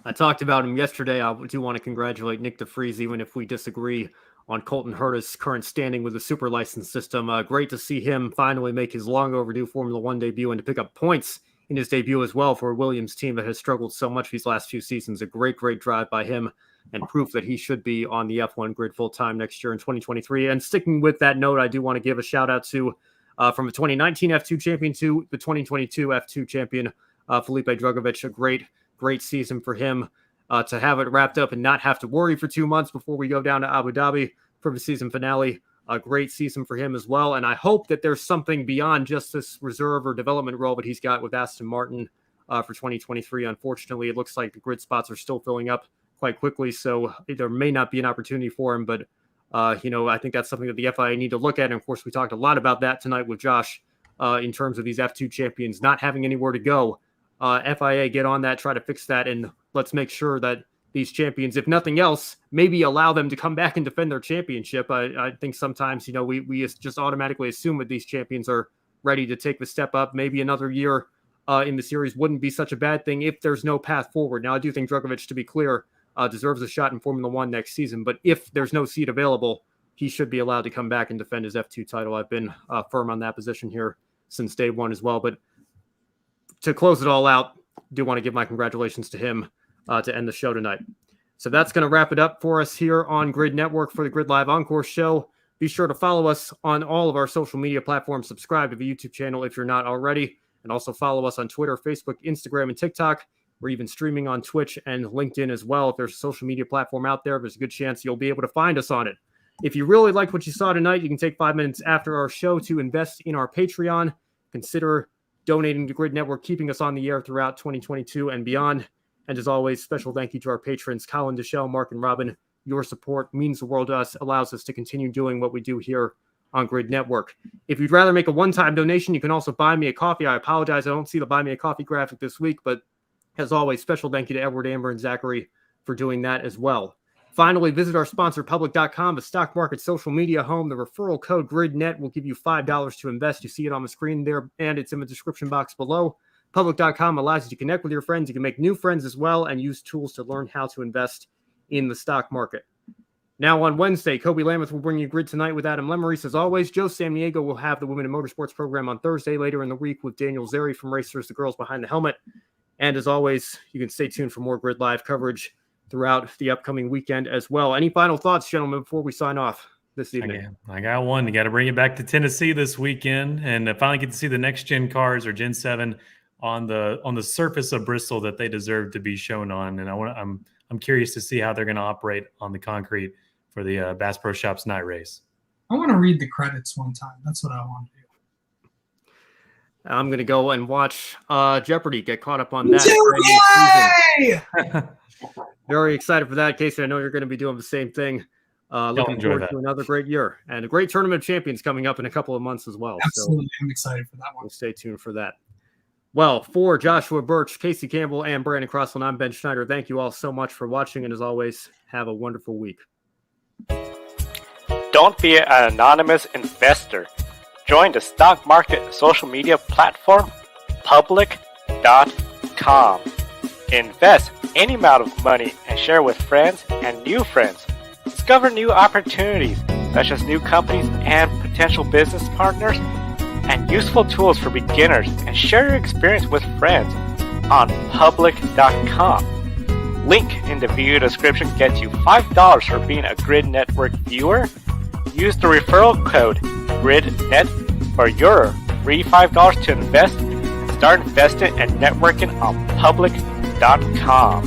Speaker 1: I talked about him yesterday. I do want to congratulate Nick DeFries, even if we disagree on Colton Herta's current standing with the super license system. Great to see him finally make his long overdue Formula One debut and to pick up points in his debut as well for a Williams team that has struggled so much these last few seasons. A great drive by him and proof that he should be on the F1 grid full time next year in 2023. And sticking with that note, I do want to give a shout out to from the 2019 F2 champion to the 2022 F2 champion, Felipe Drugovich. A great season for him. To have it wrapped up and not have to worry for 2 months before we go down to Abu Dhabi for the season finale. A great season for him as well. And I hope that there's something beyond just this reserve or development role that he's got with Aston Martin for 2023. Unfortunately, it looks like the grid spots are still filling up quite quickly. So there may not be an opportunity for him. But, I think that's something that the FIA need to look at. And of course, we talked a lot about that tonight with Josh in terms of these F2 champions not having anywhere to go. FIA, get on that, try to fix that, and let's make sure that these champions, if nothing else, maybe allow them to come back and defend their championship. I think sometimes, we just automatically assume that these champions are ready to take the step up. Maybe another year in the series wouldn't be such a bad thing if there's no path forward. Now, I do think Drugovich, to be clear, deserves a shot in Formula One next season, but if there's no seat available, he should be allowed to come back and defend his F2 title. I've been firm on that position here since day one as well, but to close it all out, do want to give my congratulations to him to end the show tonight. So that's going to wrap it up for us here on Grid Network for the Grid Live Encore show. Be sure to follow us on all of our social media platforms. Subscribe to the YouTube channel if you're not already. And also follow us on Twitter, Facebook, Instagram, and TikTok. We're even streaming on Twitch and LinkedIn as well. If there's a social media platform out there, there's a good chance you'll be able to find us on it. If you really liked what you saw tonight, you can take 5 minutes after our show to invest in our Patreon. Consider donating to Grid Network, keeping us on the air throughout 2022 and beyond. And as always, special thank you to our patrons, Colin, Deschelle, Mark, and Robin. Your support means the world to us, allows us to continue doing what we do here on Grid Network. If you'd rather make a one-time donation, you can also buy me a coffee. I apologize, I don't see the buy me a coffee graphic this week, but as always, special thank you to Edward, Amber, and Zachary for doing that as well. Finally, visit our sponsor, Public.com, the stock market social media home. The referral code GRIDNET will give you $5 to invest. You see it on the screen there, and it's in the description box below. Public.com allows you to connect with your friends. You can make new friends as well and use tools to learn how to invest in the stock market. Now on Wednesday, Kobe Lameth will bring you Grid Tonight with Adam Lemeris. As always, Joe Samniego will have the Women in Motorsports program on Thursday later in the week with Daniel Zeri from Racers, the Girls Behind the Helmet. And as always, you can stay tuned for more Grid Live coverage throughout the upcoming weekend as well. Any final thoughts, gentlemen, before we sign off this evening?
Speaker 3: I got one. You got to bring it back to Tennessee this weekend and finally get to see the next gen cars or Gen 7 on the surface of Bristol that they deserve to be shown on. And I'm curious to see how they're going to operate on the concrete for the Bass Pro Shops night race.
Speaker 4: I want to read the credits one time. That's what I want to do.
Speaker 1: I'm going to go and watch Jeopardy, get caught up on that. Very excited for that, Casey. I know you're going to be doing the same thing. Looking forward to another great year and a great Tournament of Champions coming up in a couple of months as well.
Speaker 4: Absolutely. So I'm excited for that one.
Speaker 1: We'll stay tuned for that. Well, for Joshua Burch, Casey Campbell, and Brandon Crossland, I'm Ben Schneider. Thank you all so much for watching. And as always, have a wonderful week.
Speaker 5: Don't be an anonymous investor. Join the stock market social media platform, public.com. Invest any amount of money and share with friends and new friends. Discover new opportunities, such as new companies and potential business partners, and useful tools for beginners, and share your experience with friends on public.com. Link in the video description gets you $5 for being a Grid Network viewer. Use the referral code GRIDNET for your free $5 to invest and start investing and networking on public.com.